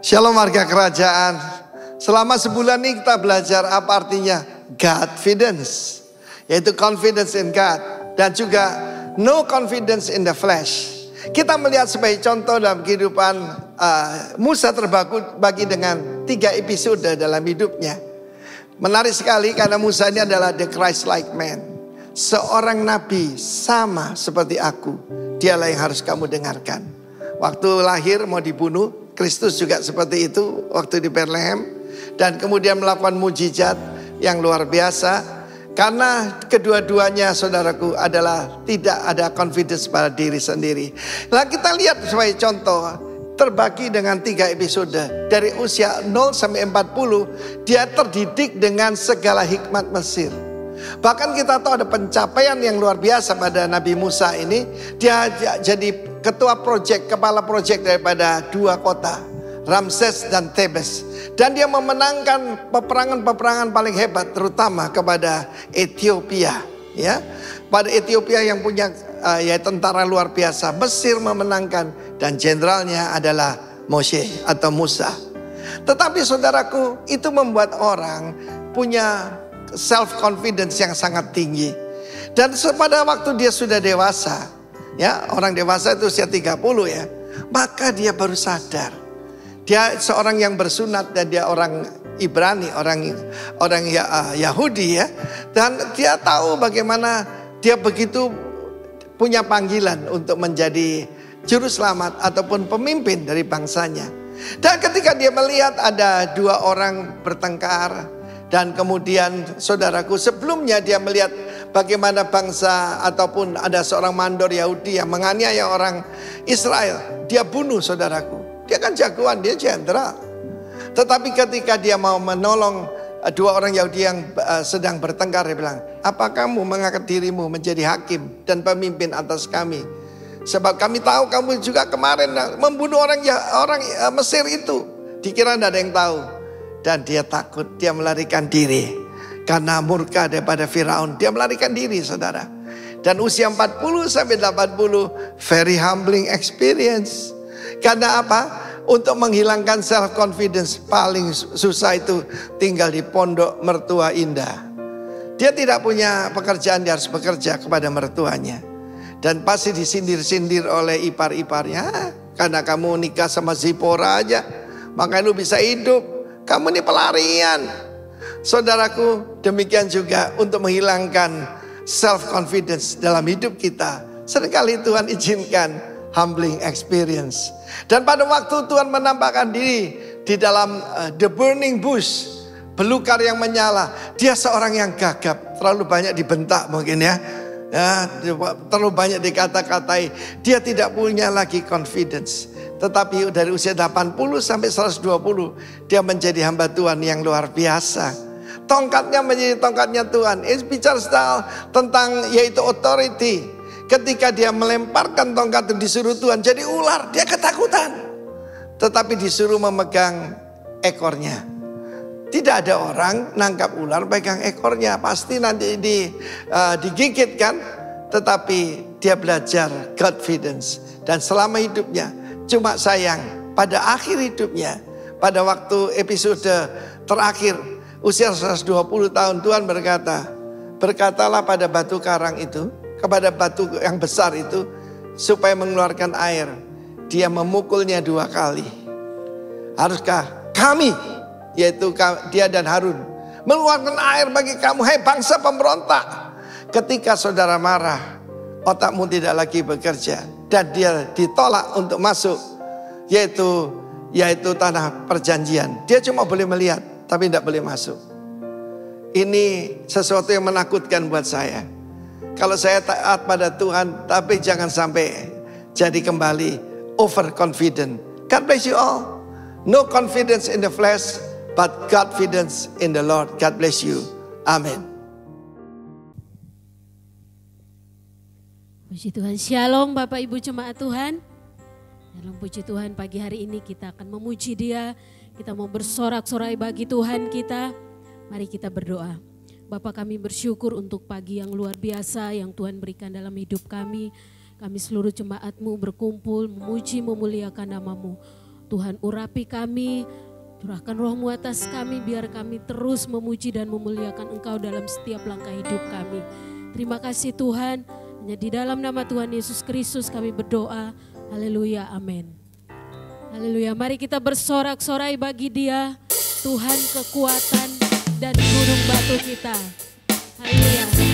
Shalom warga kerajaan. Selama sebulan ini kita belajar apa artinya Godfidence, yaitu confidence in God, dan juga no confidence in the flesh. Kita melihat sebagai contoh dalam kehidupan Musa terbagi dengan 3 episode dalam hidupnya. Menarik sekali karena Musa ini adalah the Christ-like man, seorang nabi sama seperti aku. Dialah yang harus kamu dengarkan. Waktu lahir mau dibunuh, Kristus juga seperti itu waktu di Bethlehem, dan kemudian melakukan mujizat yang luar biasa. Karena kedua-duanya saudaraku adalah tidak ada confidence pada diri sendiri. Nah, kita lihat sebagai contoh terbagi dengan 3 episode. Dari usia 0 sampai 40 dia terdidik dengan segala hikmat Mesir. Bahkan kita tahu ada pencapaian yang luar biasa pada Nabi Musa ini. Dia jadi ketua proyek, kepala proyek daripada 2 kota, Ramses dan Thebes. Dan dia memenangkan peperangan-peperangan paling hebat, terutama kepada Ethiopia. Ya, pada Ethiopia yang punya ya tentara luar biasa. Mesir memenangkan dan jenderalnya adalah Moshe atau Musa. Tetapi saudaraku, itu membuat orang punya self confidence yang sangat tinggi. Dan pada waktu dia sudah dewasa, ya, orang dewasa itu usia 30 ya, maka dia baru sadar. Dia seorang yang bersunat dan dia orang Ibrani, orang Yahudi ya. Dan dia tahu bagaimana dia begitu punya panggilan untuk menjadi juru selamat ataupun pemimpin dari bangsanya. Dan ketika dia melihat ada 2 orang bertengkar, dan kemudian saudaraku, sebelumnya dia melihat bagaimana bangsa ataupun ada seorang mandor Yahudi yang menganiaya orang Israel. Dia bunuh saudaraku. Dia kan jagoan, dia jenderal. Tetapi ketika dia mau menolong 2 orang Yahudi yang sedang bertengkar, dia bilang, apa kamu mengangkat dirimu menjadi hakim dan pemimpin atas kami? Sebab kami tahu kamu juga kemarin membunuh orang Mesir itu. Dikira tidak ada yang tahu. Dan dia takut, dia melarikan diri. Karena murka daripada Firaun, dia melarikan diri saudara. Dan usia 40 sampai 80, very humbling experience. Karena apa? Untuk menghilangkan self confidence paling susah itu tinggal di pondok mertua indah. Dia tidak punya pekerjaan, dia harus bekerja kepada mertuanya. Dan pasti disindir-sindir oleh ipar-iparnya. Karena kamu nikah sama Zipora aja, makanya lu bisa hidup. Kamu ini pelarian. Saudaraku, demikian juga untuk menghilangkan self confidence dalam hidup kita. Seringkali Tuhan izinkan humbling experience. Dan pada waktu Tuhan menampakkan diri di dalam the burning bush, belukar yang menyala, dia seorang yang gagap, terlalu banyak dibentak mungkin ya. Terlalu banyak dikata-katai. Dia tidak punya lagi confidence. Tetapi dari usia 80 sampai 120 dia menjadi hamba Tuhan yang luar biasa. Tongkatnya menjadi tongkatnya Tuhan. Ini bicara tentang yaitu authority. Ketika dia melemparkan tongkat itu disuruh Tuhan jadi ular, dia ketakutan. Tetapi disuruh memegang ekornya. Tidak ada orang nangkap ular pegang ekornya, pasti nanti digigit kan. Tetapi dia belajar confidence. Dan selama hidupnya, cuma sayang pada akhir hidupnya, pada waktu episode terakhir usia 120 tahun, Tuhan berkata, berkatalah pada batu karang itu, kepada batu yang besar itu, supaya mengeluarkan air. Dia memukulnya 2 kali. Haruskah kami, yaitu dia dan Harun, mengeluarkan air bagi kamu, hai bangsa pemberontak? Ketika saudara marah, otakmu tidak lagi bekerja, dan dia ditolak untuk masuk, yaitu tanah perjanjian. Dia cuma boleh melihat, tapi tidak boleh masuk. Ini sesuatu yang menakutkan buat saya. Kalau saya taat pada Tuhan, tapi jangan sampai jadi kembali overconfident. God bless you all. No confidence in the flesh, but confidence in the Lord. God bless you. Amin. Puji Tuhan, shalom Bapak Ibu Jemaat Tuhan. Dalam puji Tuhan pagi hari ini kita akan memuji Dia. Kita mau bersorak-sorai bagi Tuhan kita. Mari kita berdoa. Bapa, kami bersyukur untuk pagi yang luar biasa yang Tuhan berikan dalam hidup kami. Kami seluruh jemaat-Mu berkumpul memuji memuliakan nama-Mu. Tuhan urapi kami, curahkan roh-Mu atas kami, biar kami terus memuji dan memuliakan Engkau dalam setiap langkah hidup kami. Terima kasih Tuhan, hanya di dalam nama Tuhan Yesus Kristus kami berdoa. Haleluya, amin. Haleluya, mari kita bersorak-sorai bagi Dia, Tuhan kekuatan dan gunung batu kita. Haleluya.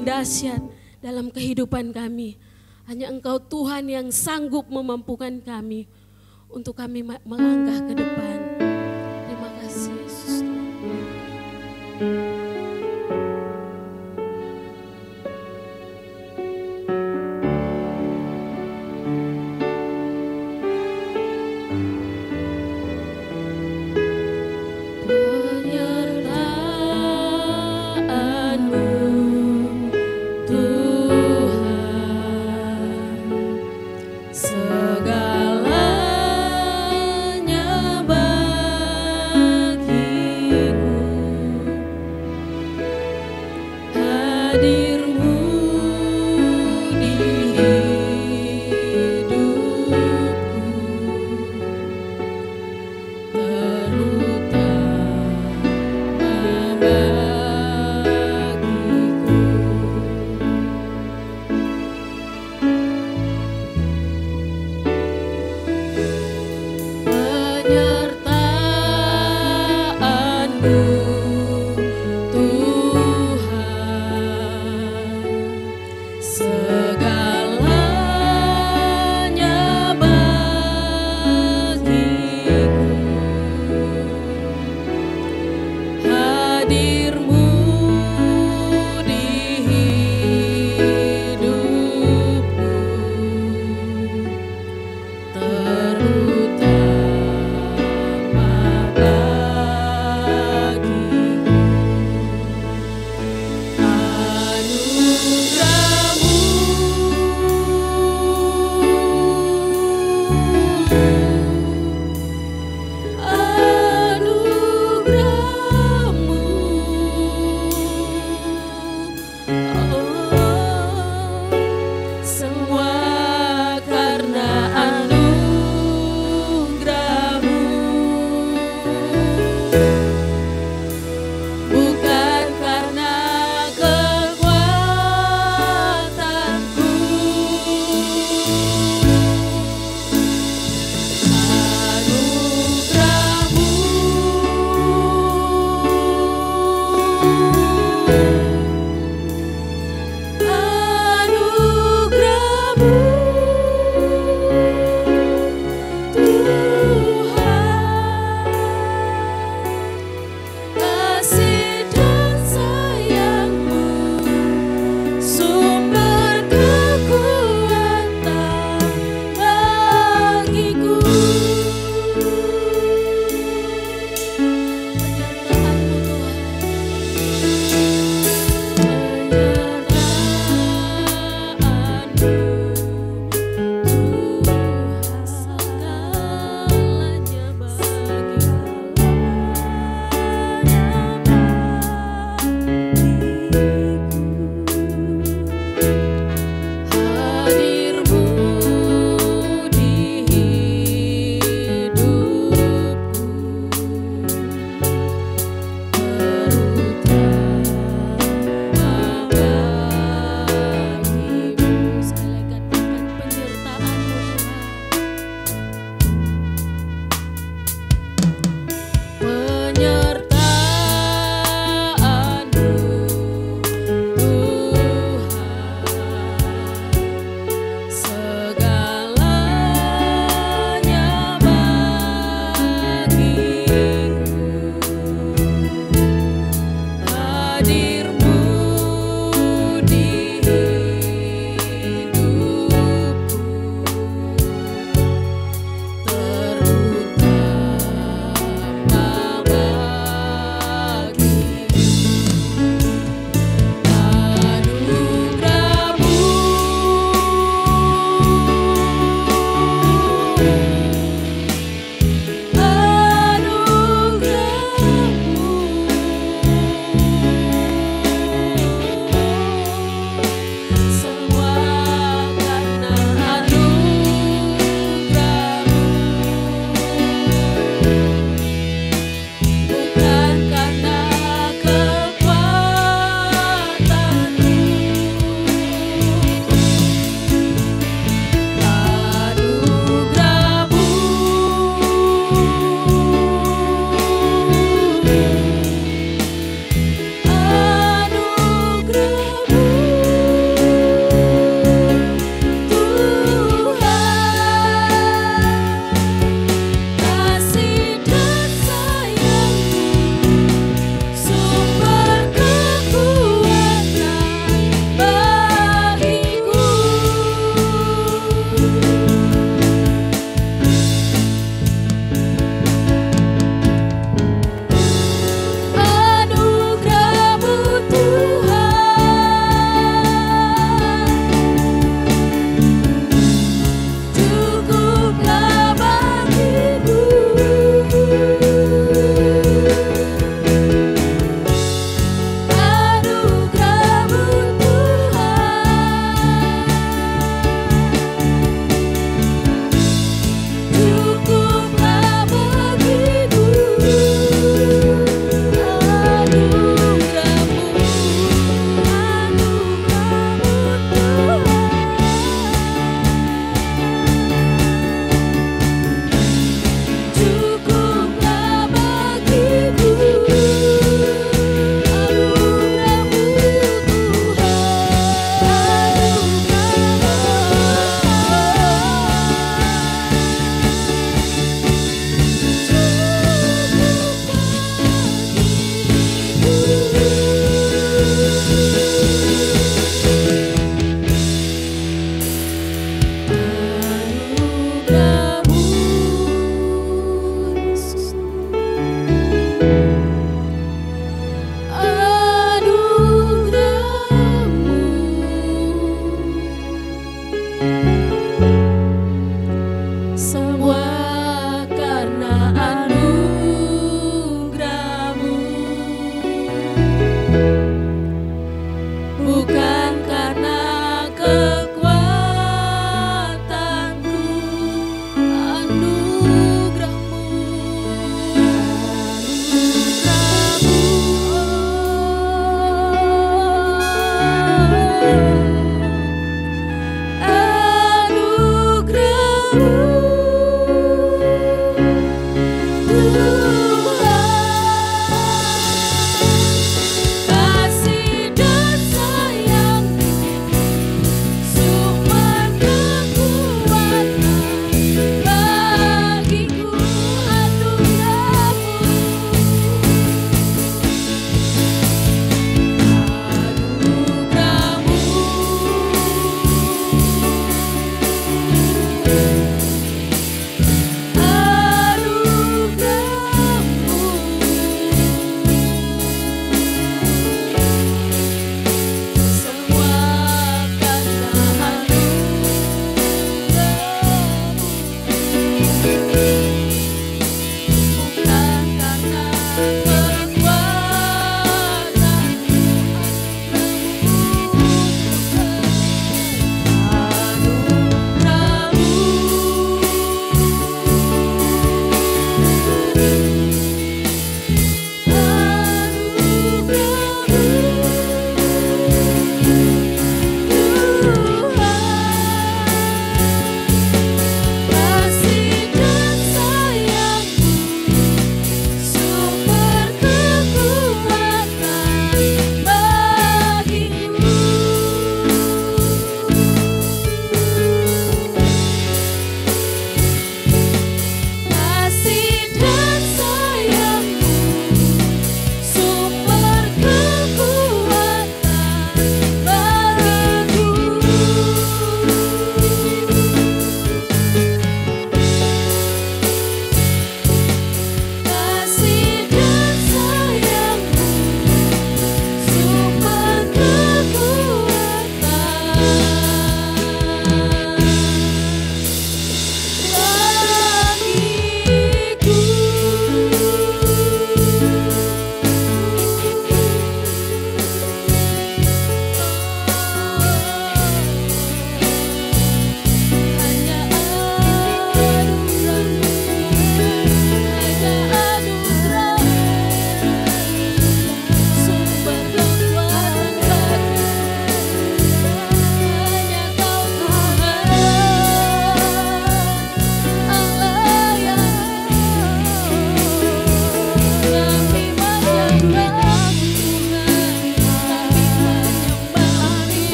yang dahsyat dalam kehidupan kami. Hanya Engkau Tuhan yang sanggup memampukan kami untuk kami melangkah ke depan. Terima kasih Yesus.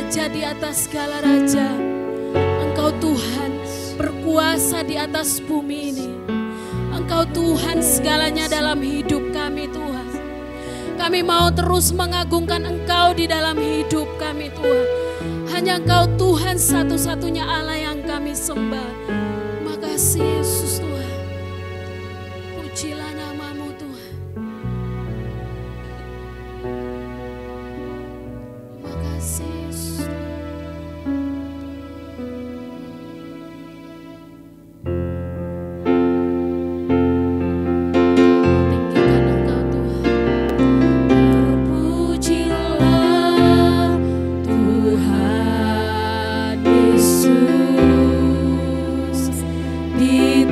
Raja di atas segala raja. Engkau Tuhan berkuasa di atas bumi ini. Engkau Tuhan segalanya dalam hidup kami Tuhan. Kami mau terus mengagungkan Engkau di dalam hidup kami Tuhan. Hanya Engkau Tuhan satu-satunya Allah yang kami sembah. Makasih Yesus Tuhan. Pujilah nama-Mu Tuhan. Makasih Yesus. Tinggikan Engkau Tuhan. Terpujilah Tuhan Yesus. Di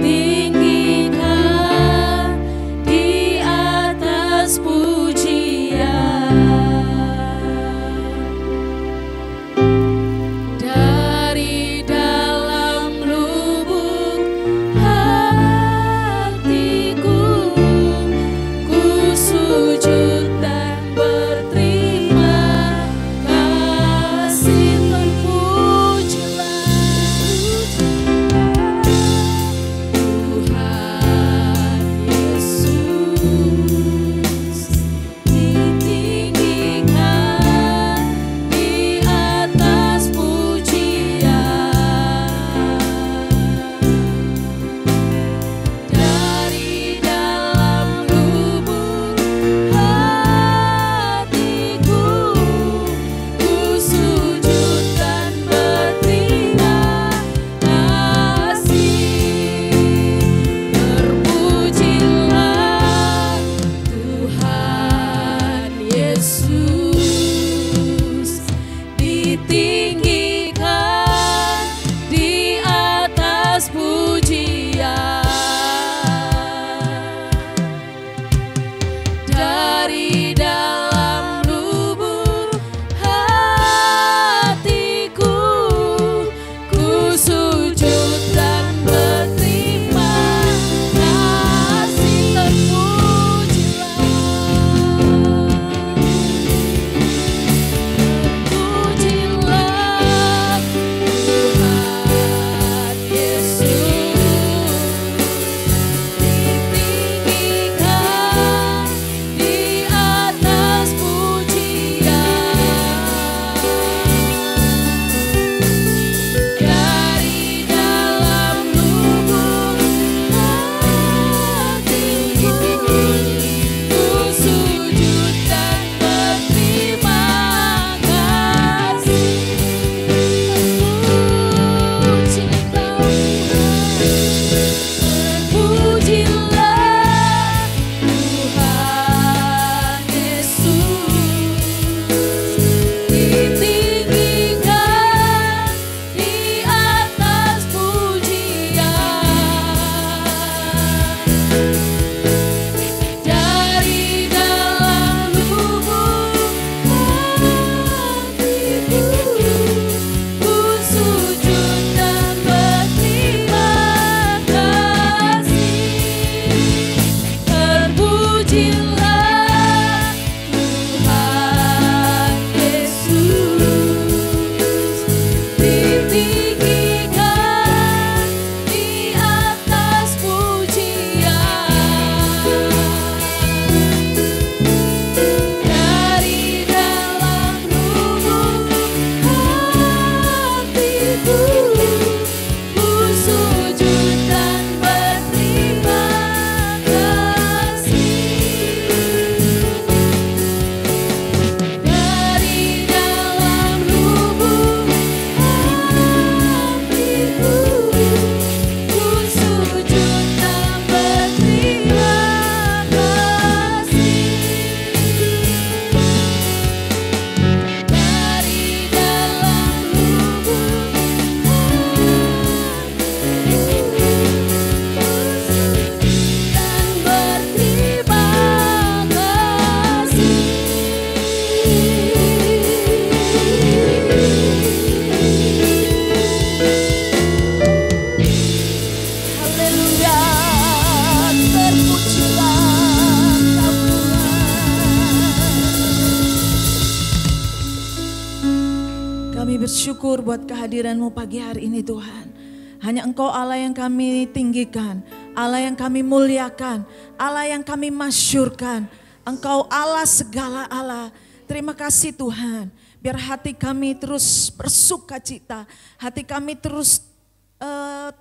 bersyukur buat kehadiran-Mu pagi hari ini Tuhan. Hanya Engkau Allah yang kami tinggikan, Allah yang kami muliakan, Allah yang kami masyurkan. Engkau Allah segala Allah. Terima kasih Tuhan. Biar hati kami terus bersuka cita, hati kami terus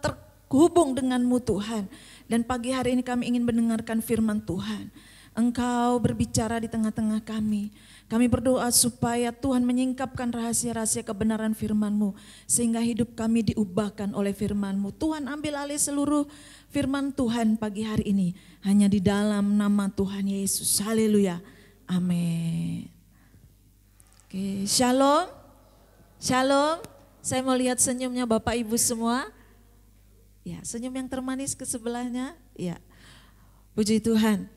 terhubung dengan-Mu Tuhan. Dan pagi hari ini kami ingin mendengarkan firman Tuhan. Engkau berbicara di tengah-tengah kami. Kami berdoa supaya Tuhan menyingkapkan rahasia-rahasia kebenaran firman-Mu. Sehingga hidup kami diubahkan oleh firman-Mu. Tuhan ambil alih seluruh firman Tuhan pagi hari ini. Hanya di dalam nama Tuhan Yesus. Haleluya. Amin. Oke, shalom. Shalom. Saya mau lihat senyumnya Bapak Ibu semua. Ya, senyum yang termanis ke sebelahnya. Ya, puji Tuhan.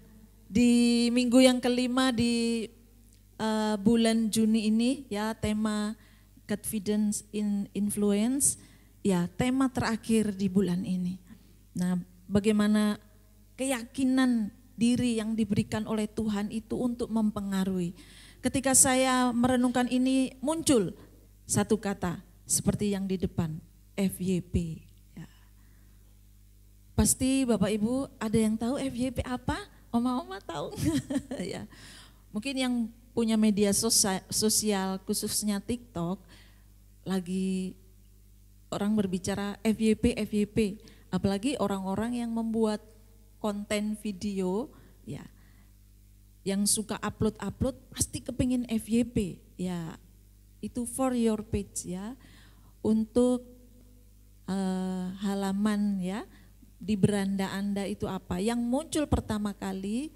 Di minggu yang kelima di bulan Juni ini ya, tema Confidence in Influence, ya tema terakhir di bulan ini. Nah, bagaimana keyakinan diri yang diberikan oleh Tuhan itu untuk mempengaruhi. Ketika saya merenungkan ini muncul satu kata seperti yang di depan, FYP. Ya. Pasti Bapak Ibu ada yang tahu FYP apa? Oma-oma tahu? Ya. Mungkin yang punya media sosial khususnya TikTok, lagi orang berbicara FYP, apalagi orang-orang yang membuat konten video, ya, yang suka upload pasti kepingin FYP, ya, itu for your page ya, untuk halaman ya, di beranda Anda itu apa, yang muncul pertama kali,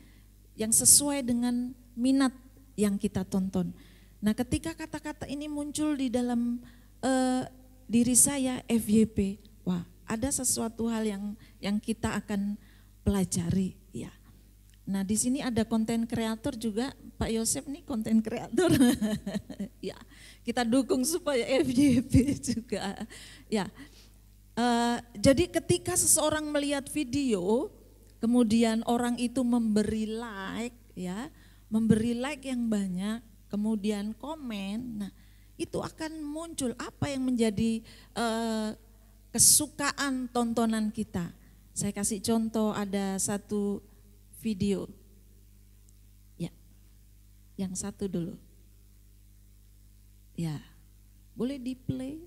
yang sesuai dengan minat yang kita tonton. Nah, ketika kata-kata ini muncul di dalam diri saya FYP, wah, ada sesuatu hal yang kita akan pelajari ya. Nah, di sini ada konten kreator juga, Pak Yosef nih konten kreator. Ya, kita dukung supaya FYP juga. Ya. Jadi ketika seseorang melihat video, kemudian orang itu memberi like ya, memberi like yang banyak, kemudian komen, nah itu akan muncul apa yang menjadi kesukaan tontonan kita. Saya kasih contoh, ada satu video, ya, yang satu dulu, ya, boleh di play.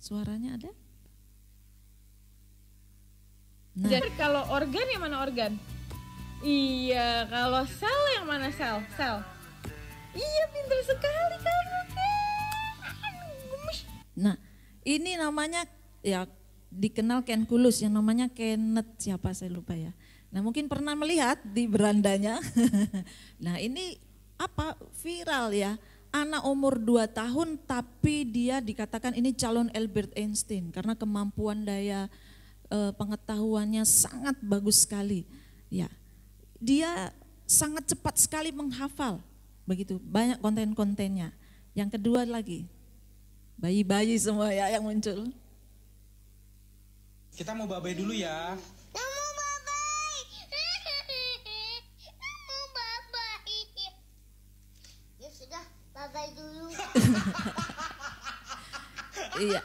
Suaranya ada? Nah. Jadi kalau organ yang mana organ? Iya, kalau sel yang mana sel? Sel. Iya, pintar sekali kamu. Nah, ini namanya ya dikenal Ken Kulus, yang namanya Kenneth siapa saya lupa ya. Nah, mungkin pernah melihat di berandanya. Nah, ini apa viral ya. Anak umur 2 tahun tapi dia dikatakan ini calon Albert Einstein karena kemampuan daya pengetahuannya sangat bagus sekali. Ya, dia sangat cepat sekali menghafal, begitu banyak konten-kontennya. Yang kedua lagi, bayi-bayi semua ya yang muncul. Kita mau babai dulu ya. Mau babai. Mau babai. Ya sudah, babai dulu. Iya.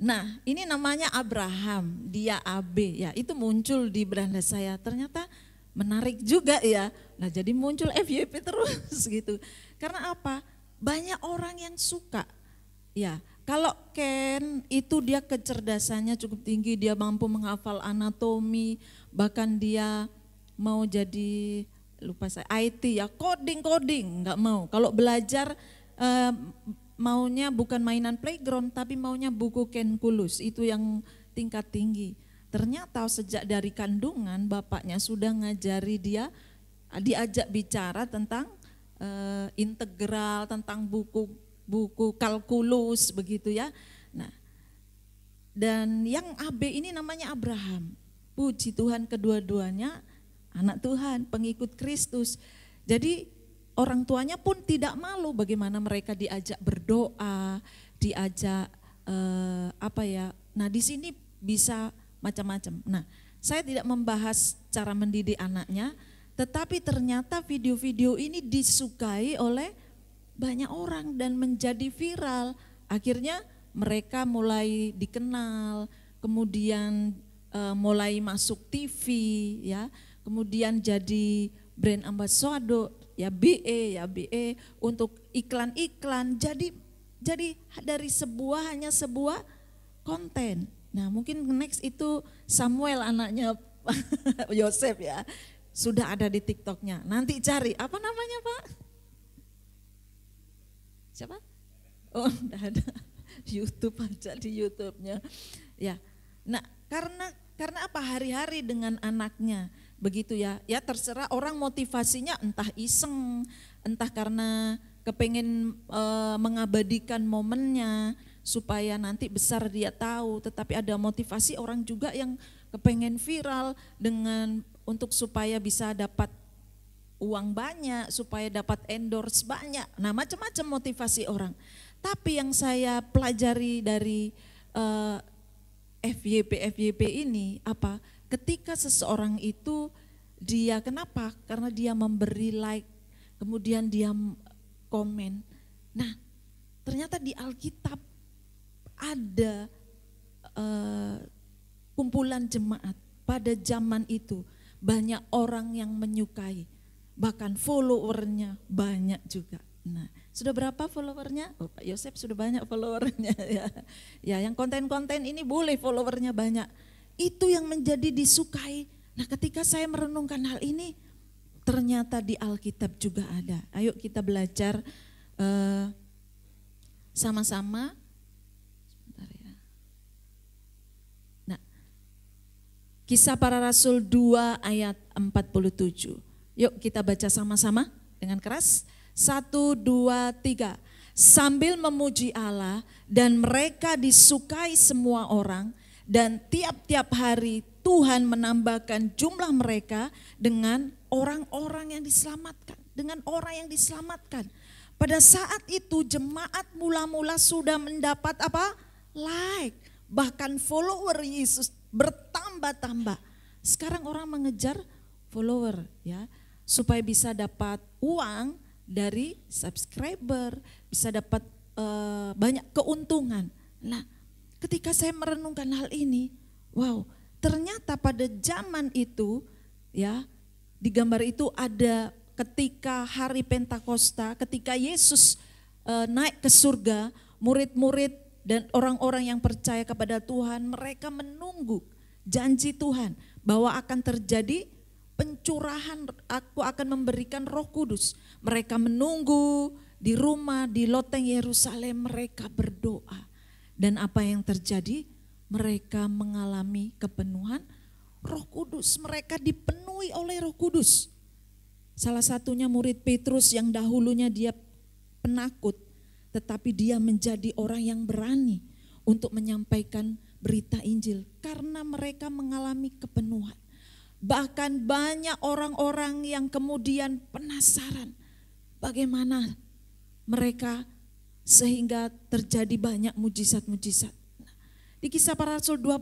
Nah, ini namanya Abraham, dia AB ya, itu muncul di beranda saya. Ternyata menarik juga ya. Nah, jadi muncul FYP terus gitu. Karena apa? Banyak orang yang suka. Ya, kalau Ken itu dia kecerdasannya cukup tinggi, dia mampu menghafal anatomi, bahkan dia mau jadi lupa saya IT ya, coding nggak mau. Kalau belajar maunya bukan mainan playground tapi maunya buku Ken Kulus, itu yang tingkat tinggi. Ternyata sejak dari kandungan bapaknya sudah ngajari dia, diajak bicara tentang integral, tentang buku kalkulus begitu ya. Nah, dan yang AB ini namanya Abraham. Puji Tuhan, kedua-duanya anak Tuhan, pengikut Kristus. Jadi orang tuanya pun tidak malu bagaimana mereka diajak berdoa, diajak apa ya. Nah, di sini bisa macam-macam. Nah, saya tidak membahas cara mendidik anaknya, Tetapi ternyata video-video ini disukai oleh banyak orang dan menjadi viral. Akhirnya mereka mulai dikenal, kemudian mulai masuk TV, ya, kemudian jadi brand ambassador, ya BE untuk iklan-iklan. Jadi dari hanya sebuah konten. Nah, mungkin next itu Samuel anaknya Yosef ya, sudah ada di TikToknya. Nanti cari, apa namanya Pak? Siapa? Oh, udah ada. YouTube aja di YouTube-nya. Ya. Nah, karena apa? Hari-hari dengan anaknya. Begitu ya. Ya terserah orang motivasinya entah iseng, entah karena kepengen mengabadikan momennya supaya nanti besar dia tahu. Tetapi ada motivasi orang juga yang kepengen viral untuk supaya bisa dapat uang banyak, supaya dapat endorse banyak. Nah, macam-macam motivasi orang. Tapi yang saya pelajari dari FYP ini apa? Ketika seseorang itu dia kenapa? Karena dia memberi like, kemudian dia komen. Nah, ternyata di Alkitab ada kumpulan jemaat pada zaman itu, banyak orang yang menyukai, bahkan followernya banyak juga. Nah, sudah berapa followernya? Oh, Pak Yosef sudah banyak followernya ya. Ya, yang konten-konten ini boleh followernya banyak. Itu yang menjadi disukai. Nah, ketika saya merenungkan hal ini, ternyata di Alkitab juga ada. Ayo kita belajar sama-sama. Sebentar ya. Nah, Kisah Para Rasul 2 ayat 47. Yuk kita baca sama-sama dengan keras. 1, 2, 3. Sambil memuji Allah dan mereka disukai semua orang, dan tiap-tiap hari Tuhan menambahkan jumlah mereka dengan orang-orang yang diselamatkan. Dengan orang yang diselamatkan. Pada saat itu jemaat mula-mula sudah mendapat apa? Like. Bahkan follower Yesus bertambah-tambah. Sekarang orang mengejar follower ya, supaya bisa dapat uang dari subscriber, bisa dapat banyak keuntungan. Nah, ketika saya merenungkan hal ini, wow, ternyata pada zaman itu ya, di gambar itu ada ketika hari Pentakosta, ketika Yesus naik ke surga, murid-murid dan orang-orang yang percaya kepada Tuhan, mereka menunggu janji Tuhan bahwa akan terjadi pencurahan, aku akan memberikan Roh Kudus. Mereka menunggu di rumah, di loteng Yerusalem, mereka berdoa. Dan apa yang terjadi? Mereka mengalami kepenuhan Roh Kudus. Mereka dipenuhi oleh Roh Kudus. Salah satunya murid Petrus yang dahulunya dia penakut, tetapi dia menjadi orang yang berani untuk menyampaikan berita Injil karena mereka mengalami kepenuhan. Bahkan banyak orang-orang yang kemudian penasaran bagaimana mereka sehingga terjadi banyak mujizat-mujizat. Di Kisah Para Rasul 2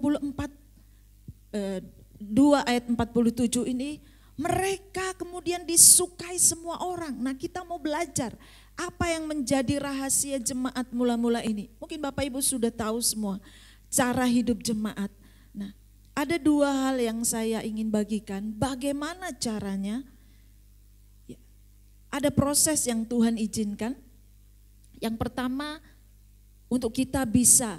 ayat 47 ini, mereka kemudian disukai semua orang. Nah, kita mau belajar apa yang menjadi rahasia jemaat mula-mula ini. Mungkin Bapak Ibu sudah tahu semua cara hidup jemaat. Nah, ada dua hal yang saya ingin bagikan. Bagaimana caranya? Ya, ada proses yang Tuhan izinkan. Yang pertama, untuk kita bisa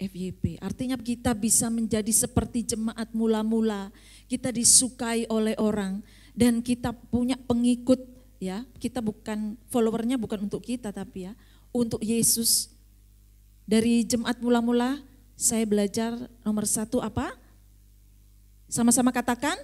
FYP, artinya kita bisa menjadi seperti jemaat mula-mula. Kita disukai oleh orang dan kita punya pengikut ya. Kita bukan followernya bukan untuk kita tapi ya, untuk Yesus. Dari jemaat mula-mula saya belajar nomor 1 apa? Sama-sama katakan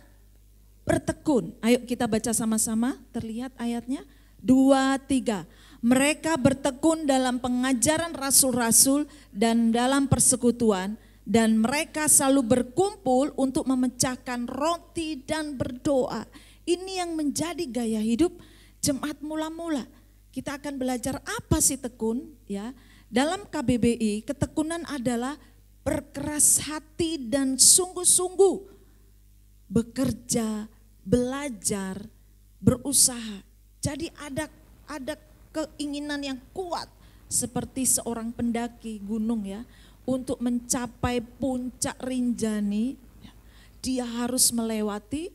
bertekun. Ayo kita baca sama-sama, terlihat ayatnya 2, 3. Mereka bertekun dalam pengajaran rasul-rasul dan dalam persekutuan, dan mereka selalu berkumpul untuk memecahkan roti dan berdoa. Ini yang menjadi gaya hidup jemaat mula-mula. Kita akan belajar apa sih tekun ya. Dalam KBBI, ketekunan adalah berkeras hati dan sungguh-sungguh bekerja, belajar berusaha. Jadi ada keinginan yang kuat seperti seorang pendaki gunung ya, untuk mencapai puncak Rinjani, dia harus melewati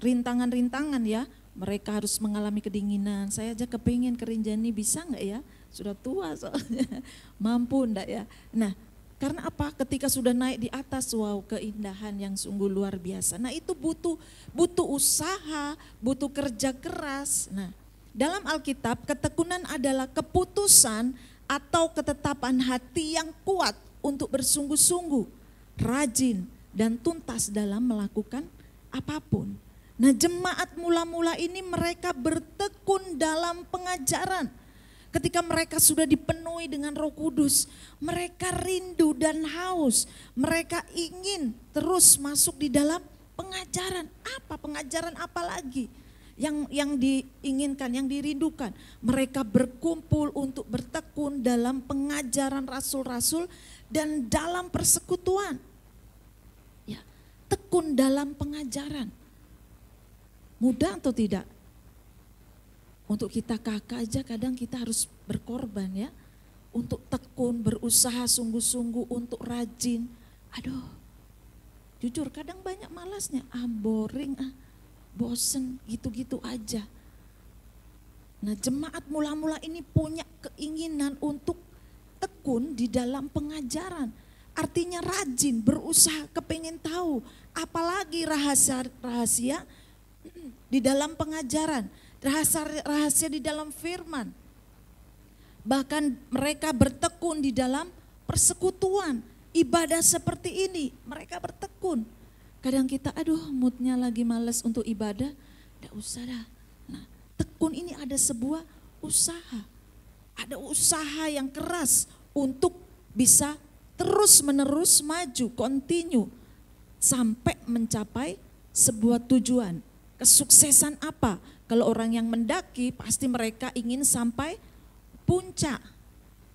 rintangan-rintangan ya. Mereka harus mengalami kedinginan. Saya aja kepingin ke Rinjani, bisa enggak ya? Sudah tua soalnya, mampu enggak ya? Nah, karena apa? Ketika sudah naik di atas, wow, keindahan yang sungguh luar biasa. Nah, itu butuh usaha, butuh kerja keras. Nah, dalam Alkitab, ketekunan adalah keputusan atau ketetapan hati yang kuat untuk bersungguh-sungguh, rajin dan tuntas dalam melakukan apapun. Nah, jemaat mula-mula ini mereka bertekun dalam pengajaran. Ketika mereka sudah dipenuhi dengan Roh Kudus, mereka rindu dan haus. Mereka ingin terus masuk di dalam pengajaran. Apa pengajaran apa lagi yang diinginkan, yang dirindukan? Mereka berkumpul untuk bertekun dalam pengajaran rasul-rasul dan dalam persekutuan. Ya, tekun dalam pengajaran. Mudah atau tidak? Untuk kita kakak aja kadang kita harus berkorban ya. Untuk tekun, berusaha sungguh-sungguh, untuk rajin. Aduh, jujur kadang banyak malasnya. Boring, bosen, gitu-gitu aja. Nah, jemaat mula-mula ini punya keinginan untuk tekun di dalam pengajaran. Artinya rajin, berusaha, kepengen tahu. Apalagi rahasia-rahasia di dalam pengajaran, rahasia di dalam firman. Bahkan mereka bertekun di dalam persekutuan, ibadah seperti ini, mereka bertekun. Kadang kita moodnya lagi males untuk ibadah, enggak usah dah. Nah, tekun ini ada sebuah usaha. Ada usaha yang keras untuk bisa terus menerus maju, continue, sampai mencapai sebuah tujuan. Kesuksesan apa? Kalau orang yang mendaki pasti mereka ingin sampai puncak.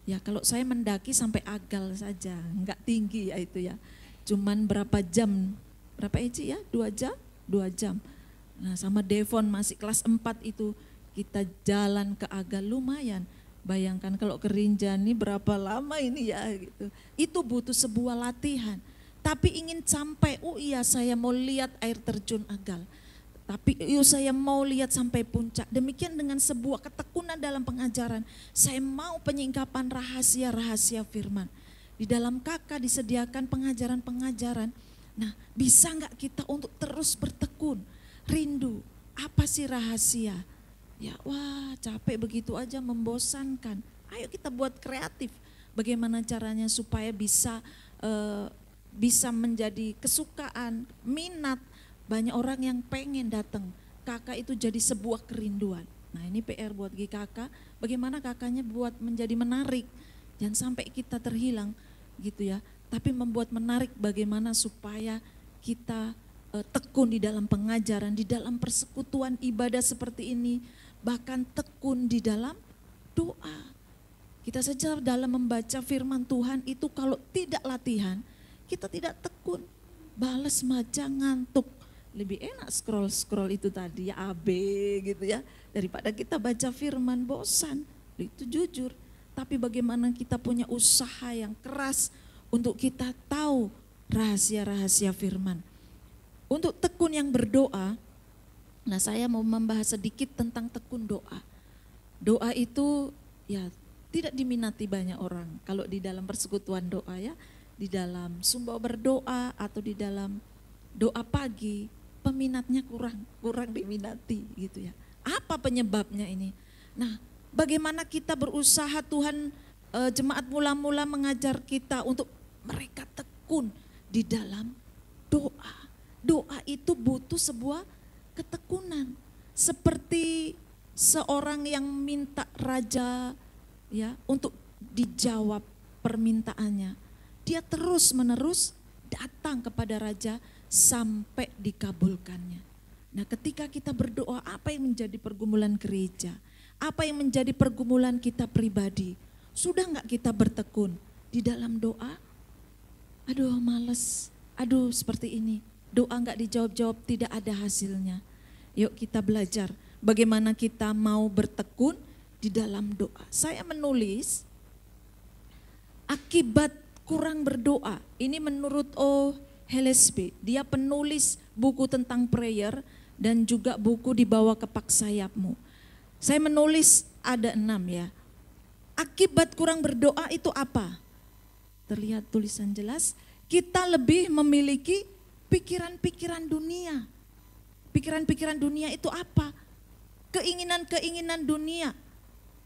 Ya kalau saya mendaki sampai Agal saja, enggak tinggi ya itu ya. Cuman berapa jam, berapa Eci ya? 2 jam? 2 jam. Nah sama Devon masih kelas 4 itu kita jalan ke Agal lumayan. Bayangkan kalau ke Rinjani berapa lama ini ya gitu. Itu butuh sebuah latihan. Tapi ingin sampai, oh iya saya mau lihat air terjun Agal. Tapi saya mau lihat sampai puncak. Demikian dengan sebuah ketekunan dalam pengajaran. Saya mau penyingkapan rahasia-rahasia firman. Di dalam KK disediakan pengajaran-pengajaran. Nah bisa enggak kita untuk terus bertekun. Rindu, apa sih rahasia? Ya wah capek begitu aja, membosankan. Ayo kita buat kreatif. Bagaimana caranya supaya bisa menjadi kesukaan, minat. Banyak orang yang pengen datang, kakak itu jadi sebuah kerinduan. Nah ini PR buat GKK, bagaimana kakaknya buat menjadi menarik. Jangan sampai kita terhilang gitu ya, tapi membuat menarik bagaimana supaya kita tekun di dalam pengajaran, di dalam persekutuan ibadah seperti ini. Bahkan tekun di dalam doa. Kita saja dalam membaca firman Tuhan itu kalau tidak latihan, kita tidak tekun. Bales maja ngantuk. Lebih enak scroll itu tadi ya AB gitu ya. Daripada kita baca firman bosan, itu jujur. Tapi bagaimana kita punya usaha yang keras untuk kita tahu rahasia-rahasia firman. Untuk tekun yang berdoa, nah saya mau membahas sedikit tentang tekun doa. Doa itu ya tidak diminati banyak orang. Kalau di dalam persekutuan doa ya, di dalam sumbau berdoa atau di dalam doa pagi, peminatnya kurang diminati gitu ya. Apa penyebabnya ini? Nah, bagaimana kita berusaha Tuhan jemaat mula-mula mengajar kita untuk mereka tekun di dalam doa. Doa itu butuh sebuah ketekunan. Seperti seorang yang minta raja ya untuk dijawab permintaannya. Dia terus-menerus datang kepada raja sampai dikabulkannya. Nah ketika kita berdoa, apa yang menjadi pergumulan gereja? Apa yang menjadi pergumulan kita pribadi? Sudah enggak kita bertekun di dalam doa? Aduh males, aduh seperti ini. Doa enggak dijawab-jawab, tidak ada hasilnya. Yuk kita belajar bagaimana kita mau bertekun di dalam doa. Saya menulis akibat kurang berdoa. Ini menurut Hillesby. Dia penulis buku tentang prayer dan juga buku Di Bawah Kepak Sayapmu. Saya menulis ada 6 ya. Akibat kurang berdoa itu apa? Terlihat tulisan jelas, kita lebih memiliki pikiran-pikiran dunia. Pikiran-pikiran dunia itu apa? Keinginan-keinginan dunia.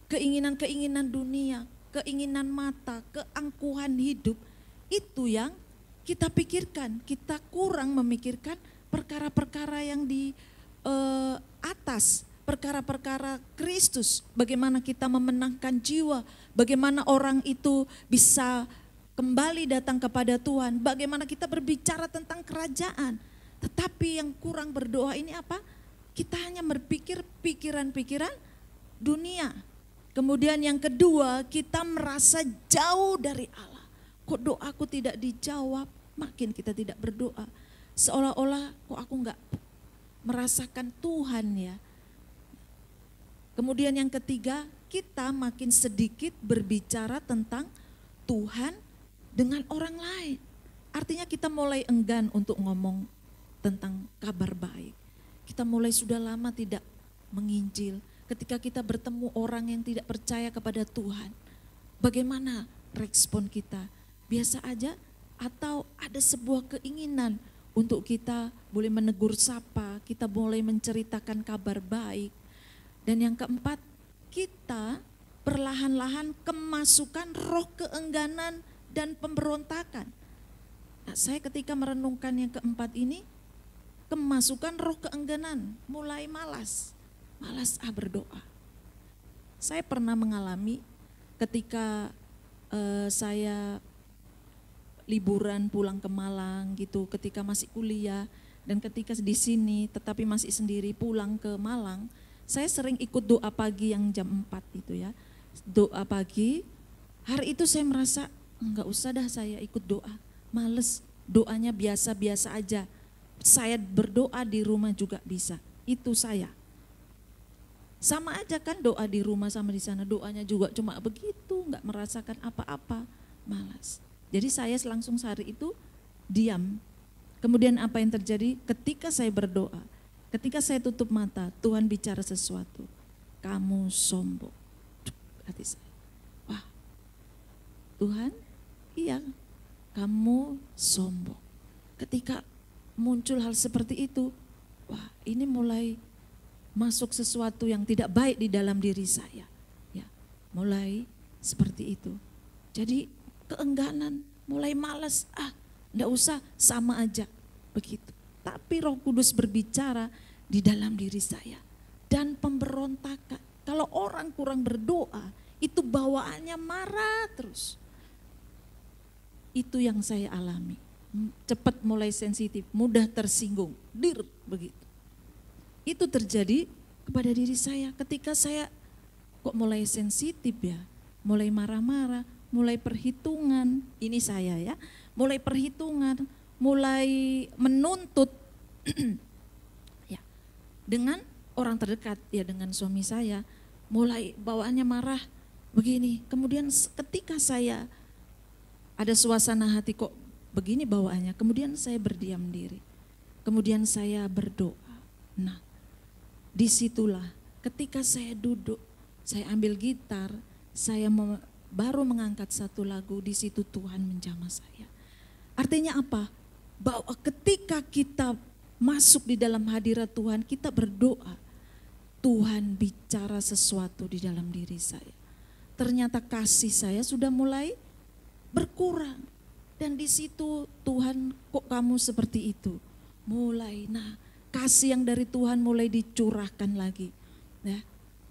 Keinginan-keinginan dunia, keinginan mata, keangkuhan hidup. Itu yang kita pikirkan. Kita kurang memikirkan perkara-perkara yang di atas. Perkara-perkara Kristus. Bagaimana kita memenangkan jiwa. Bagaimana orang itu bisa kembali datang kepada Tuhan. Bagaimana kita berbicara tentang kerajaan. Tetapi yang kurang berdoa ini apa? Kita hanya berpikir pikiran-pikiran dunia. Kemudian yang kedua, kita merasa jauh dari Allah. Kok doaku tidak dijawab? Makin kita tidak berdoa. Seolah-olah kok aku enggak merasakan Tuhan ya. Kemudian yang ketiga, kita makin sedikit berbicara tentang Tuhan dengan orang lain. Artinya kita mulai enggan untuk ngomong tentang kabar baik. Kita mulai sudah lama tidak menginjil. Ketika kita bertemu orang yang tidak percaya kepada Tuhan, bagaimana respon kita? Biasa aja atau ada sebuah keinginan untuk kita boleh menegur sapa, kita boleh menceritakan kabar baik. Dan yang keempat, kita perlahan-lahan kemasukan roh keengganan dan pemberontakan. Nah, saya ketika merenungkan yang keempat ini, kemasukan roh keengganan, mulai malas berdoa. Saya pernah mengalami ketika saya liburan pulang ke Malang gitu, ketika masih kuliah dan ketika di sini tetapi masih sendiri pulang ke Malang, saya sering ikut doa pagi yang jam 4 itu ya. Doa pagi, hari itu saya merasa enggak usah dah saya ikut doa, males, doanya biasa-biasa aja. Saya berdoa di rumah juga bisa, itu saya. Sama aja kan doa di rumah sama di sana, doanya juga cuma begitu, enggak merasakan apa-apa, malas. Jadi saya langsung hari itu diam. Kemudian apa yang terjadi ketika saya berdoa? Ketika saya tutup mata, Tuhan bicara sesuatu. Kamu sombong. Hati saya. Wah, Tuhan, iya, kamu sombong. Ketika muncul hal seperti itu, wah, ini mulai masuk sesuatu yang tidak baik di dalam diri saya. Ya, mulai seperti itu. Jadi keengganan, mulai malas, enggak usah, sama aja, begitu. Tapi Roh Kudus berbicara di dalam diri saya. Dan pemberontakan. Kalau orang kurang berdoa, itu bawaannya marah terus. Itu yang saya alami. Cepat mulai sensitif, mudah tersinggung, begitu. Itu terjadi kepada diri saya ketika saya kok mulai sensitif ya. Mulai marah-marah, mulai perhitungan, ini saya ya. Mulai perhitungan, mulai menuntut ya, dengan orang terdekat ya, dengan suami saya, mulai bawaannya marah begini. Kemudian ketika saya ada suasana hati kok begini bawaannya, kemudian saya berdiam diri, kemudian saya berdoa. Nah, disitulah ketika saya duduk, saya ambil gitar, saya baru mengangkat satu lagu, di situ Tuhan menjamah saya. Artinya apa? Bahwa ketika kita masuk di dalam hadirat Tuhan, kita berdoa, Tuhan bicara sesuatu di dalam diri saya. Ternyata kasih saya sudah mulai berkurang. Dan di situ Tuhan, kok kamu seperti itu? Mulai, nah kasih yang dari Tuhan mulai dicurahkan lagi. Ya,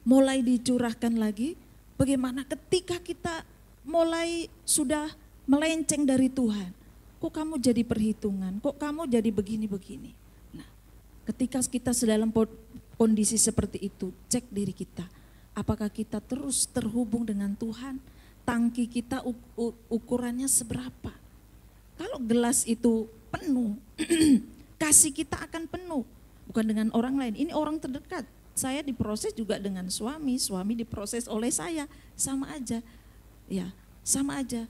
mulai dicurahkan lagi. Bagaimana ketika kita mulai sudah melenceng dari Tuhan. Kok kamu jadi perhitungan, kok kamu jadi begini-begini. Nah, ketika kita dalam kondisi seperti itu, cek diri kita. Apakah kita terus terhubung dengan Tuhan? Tangki kita ukurannya seberapa? Kalau gelas itu penuh, kasih kita akan penuh. bukan dengan orang lain. Ini orang terdekat. Saya diproses juga dengan suami, suami diproses oleh saya, sama aja. Ya, sama aja.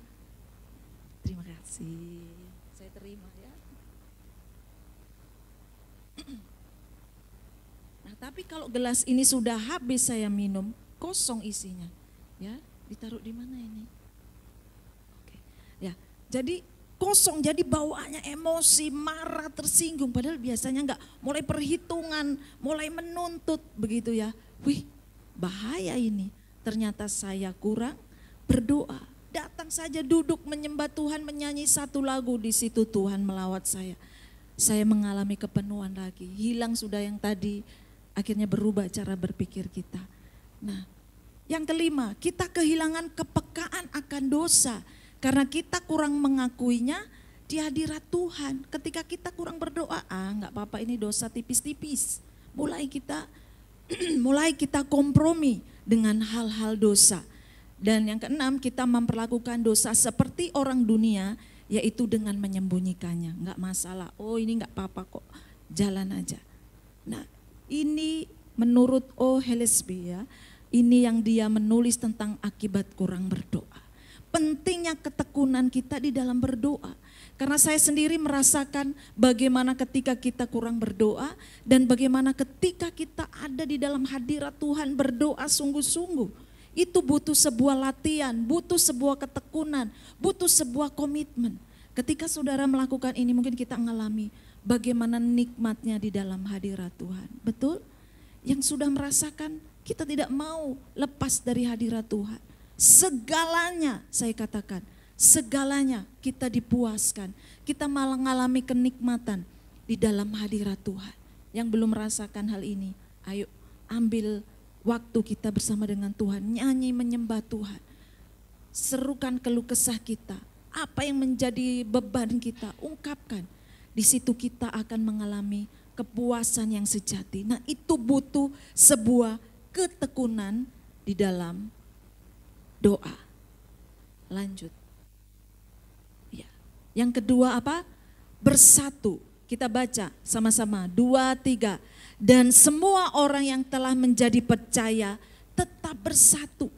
Terima kasih. Saya terima ya. Nah, tapi kalau gelas ini sudah habis saya minum, kosong isinya. Ya, ditaruh di mana ini? Oke. Ya, jadi kosong, jadi bawaannya emosi, marah, tersinggung. Padahal biasanya enggak, mulai perhitungan, mulai menuntut begitu ya. Wih, bahaya ini. Ternyata saya kurang berdoa. Datang saja duduk menyembah Tuhan, menyanyi satu lagu, di situ Tuhan melawat saya. Saya mengalami kepenuhan lagi, hilang sudah yang tadi, akhirnya berubah cara berpikir kita. Nah, yang kelima, kita kehilangan kepekaan akan dosa. Karena kita kurang mengakuinya di hadirat Tuhan. Ketika kita kurang berdoa, enggak apa-apa ini dosa tipis-tipis. Mulai kita kompromi dengan hal-hal dosa. Dan yang keenam, kita memperlakukan dosa seperti orang dunia, yaitu dengan menyembunyikannya. Enggak masalah, oh ini enggak apa-apa kok, jalan aja. Nah, ini menurut O. Hillesby ya, ini yang dia menulis tentang akibat kurang berdoa. Pentingnya ketekunan kita di dalam berdoa. Karena saya sendiri merasakan bagaimana ketika kita kurang berdoa dan bagaimana ketika kita ada di dalam hadirat Tuhan berdoa sungguh-sungguh. Itu butuh sebuah latihan, butuh sebuah ketekunan, butuh sebuah komitmen. Ketika saudara melakukan ini mungkin kita mengalami bagaimana nikmatnya di dalam hadirat Tuhan. Betul? Yang sudah merasakan kita tidak mau lepas dari hadirat Tuhan. Segalanya saya katakan, segalanya kita dipuaskan. Kita malah mengalami kenikmatan di dalam hadirat Tuhan. Yang belum merasakan hal ini, ayo ambil waktu kita bersama dengan Tuhan, nyanyi menyembah Tuhan. Serukan keluh kesah kita, apa yang menjadi beban kita, ungkapkan. Di situ kita akan mengalami kepuasan yang sejati. Nah, itu butuh sebuah ketekunan di dalam doa. Lanjut. Ya. Yang kedua apa? Bersatu. Kita baca sama-sama 2, 3. Dan semua orang yang telah menjadi percaya tetap bersatu.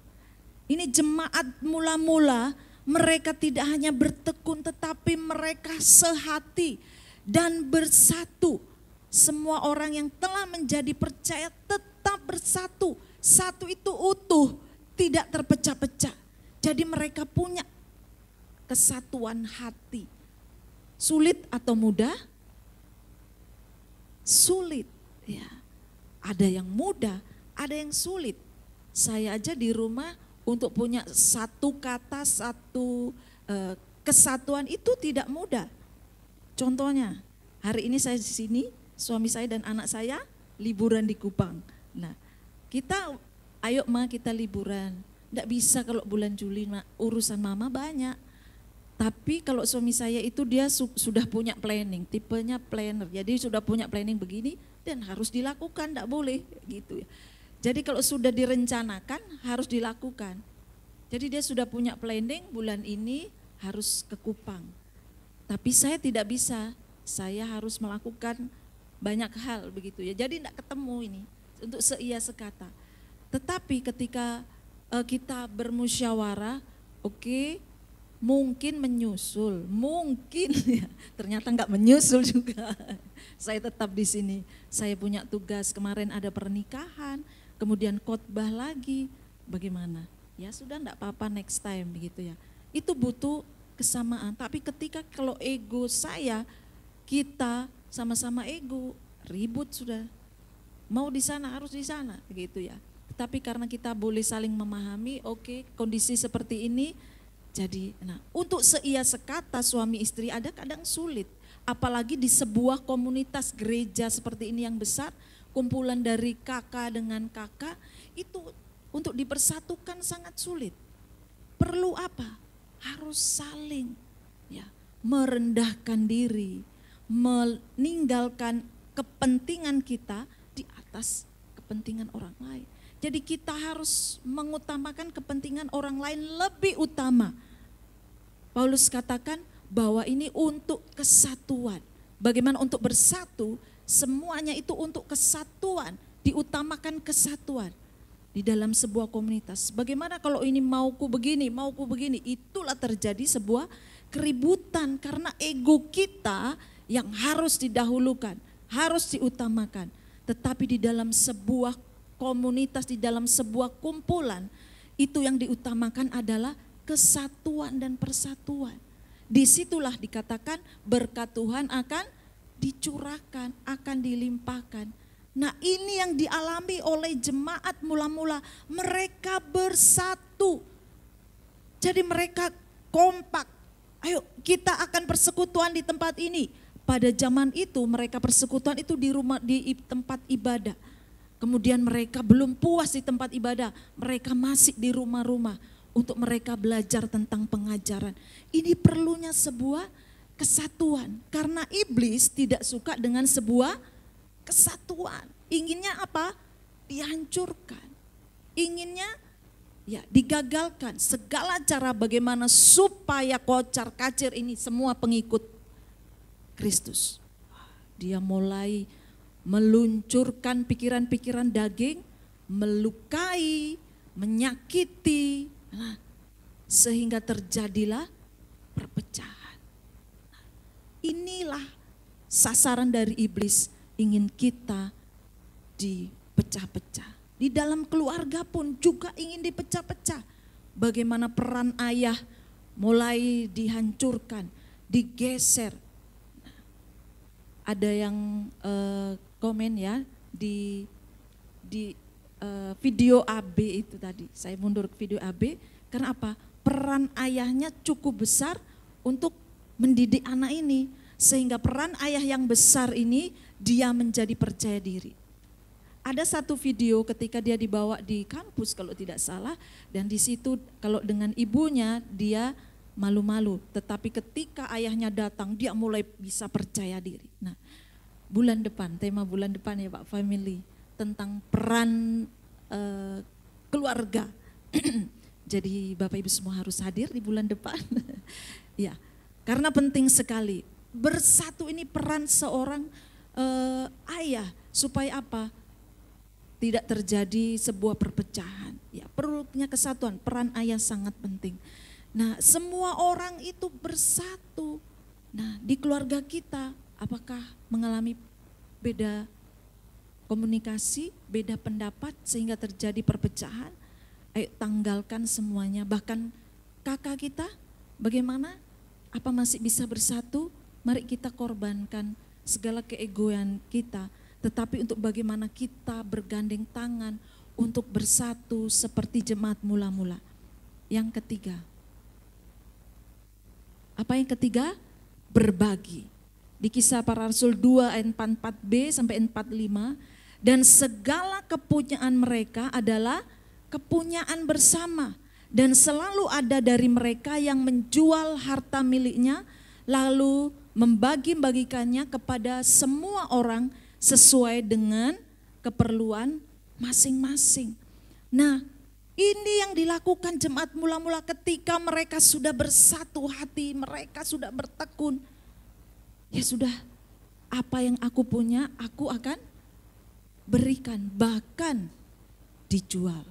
Ini jemaat mula-mula, mereka tidak hanya bertekun tetapi mereka sehati dan bersatu. Semua orang yang telah menjadi percaya tetap bersatu. Satu itu utuh, tidak terpecah-pecah. Jadi mereka punya kesatuan hati. Sulit atau mudah? Sulit. Ya, ada yang mudah, ada yang sulit. Saya aja di rumah untuk punya satu kata, satu kesatuan itu tidak mudah. Contohnya, hari ini saya di sini, suami saya dan anak saya liburan di Kupang. Nah, ayo ma kita liburan. Nggak bisa kalau bulan Juli urusan mama banyak. Tapi kalau suami saya itu dia sudah punya planning, tipenya planner. Jadi sudah punya planning begini dan harus dilakukan, enggak boleh gitu ya. Jadi kalau sudah direncanakan harus dilakukan. Jadi dia sudah punya planning bulan ini harus ke Kupang. Tapi saya tidak bisa, saya harus melakukan banyak hal begitu ya. Jadi enggak ketemu ini untuk seia sekata. Tetapi ketika kita bermusyawarah, oke, mungkin menyusul, mungkin ya, ternyata enggak menyusul juga. Saya tetap di sini. Saya punya tugas, kemarin ada pernikahan, kemudian khotbah lagi. Bagaimana? Ya sudah enggak apa-apa next time begitu ya. Itu butuh kesamaan. Tapi ketika kalau ego saya, kita sama-sama ego, ribut sudah. Mau di sana harus di sana begitu ya. Tapi karena kita boleh saling memahami, oke, kondisi seperti ini. Jadi, nah, untuk seia sekata suami istri ada kadang sulit. Apalagi di sebuah komunitas gereja seperti ini yang besar, kumpulan dari kakak dengan kakak, itu untuk dipersatukan sangat sulit. Perlu apa? Harus saling ya, merendahkan diri, meninggalkan kepentingan kita di atas kepentingan orang lain. Jadi kita harus mengutamakan kepentingan orang lain lebih utama. Paulus katakan bahwa ini untuk kesatuan. Bagaimana untuk bersatu? Semuanya itu untuk kesatuan, diutamakan kesatuan di dalam sebuah komunitas. Bagaimana kalau ini mauku begini, itulah terjadi sebuah keributan karena ego kita yang harus didahulukan, harus diutamakan. Tetapi di dalam sebuah komunitas, di dalam sebuah kumpulan, itu yang diutamakan adalah kesatuan dan persatuan. Disitulah dikatakan berkat Tuhan akan dicurahkan, akan dilimpahkan. Nah, ini yang dialami oleh jemaat mula-mula. Mereka bersatu. Jadi mereka kompak. Ayo kita akan persekutuan di tempat ini. Pada zaman itu mereka persekutuan itu di tempat ibadah. Kemudian mereka belum puas di tempat ibadah. Mereka masih di rumah-rumah untuk mereka belajar tentang pengajaran. Ini perlunya sebuah kesatuan. Karena iblis tidak suka dengan sebuah kesatuan. Inginnya apa? Dihancurkan. Inginnya ya digagalkan. Segala cara bagaimana supaya kocar kacir ini semua pengikut Kristus. Dia mulai meluncurkan pikiran-pikiran daging, melukai, menyakiti, sehingga terjadilah perpecahan. Inilah sasaran dari iblis, ingin kita dipecah-pecah. Di dalam keluarga pun juga ingin dipecah-pecah. Bagaimana peran ayah mulai dihancurkan, digeser. Ada yang komen ya di video AB itu tadi. Saya mundur ke video AB karena apa? Peran ayahnya cukup besar untuk mendidik anak ini. Sehingga peran ayah yang besar ini dia menjadi percaya diri. Ada satu video ketika dia dibawa di kampus kalau tidak salah, dan di situ kalau dengan ibunya dia malu-malu, tetapi ketika ayahnya datang dia mulai bisa percaya diri. Nah, bulan depan, tema bulan depan ya Pak Family, tentang peran keluarga. Jadi Bapak Ibu semua harus hadir di bulan depan. Ya, karena penting sekali. Bersatu ini peran seorang ayah supaya apa? Tidak terjadi sebuah perpecahan. Ya, perlunya kesatuan, peran ayah sangat penting. Nah, semua orang itu bersatu. Nah, di keluarga kita apakah mengalami beda komunikasi, beda pendapat sehingga terjadi perpecahan? Ayo tanggalkan semuanya. Bahkan kakak kita bagaimana? Apa masih bisa bersatu? Mari kita korbankan segala keegoan kita. Tetapi untuk bagaimana kita bergandeng tangan untuk bersatu seperti jemaat mula-mula. Yang ketiga. Apa yang ketiga? Berbagi. Di Kisah Para Rasul 2 ayat 44b sampai 45. Dan segala kepunyaan mereka adalah kepunyaan bersama. Dan selalu ada dari mereka yang menjual harta miliknya lalu membagi-bagikannya kepada semua orang sesuai dengan keperluan masing-masing. Nah, ini yang dilakukan jemaat mula-mula ketika mereka sudah bersatu hati, mereka sudah bertekun. Ya sudah, apa yang aku punya aku akan berikan, bahkan dijual.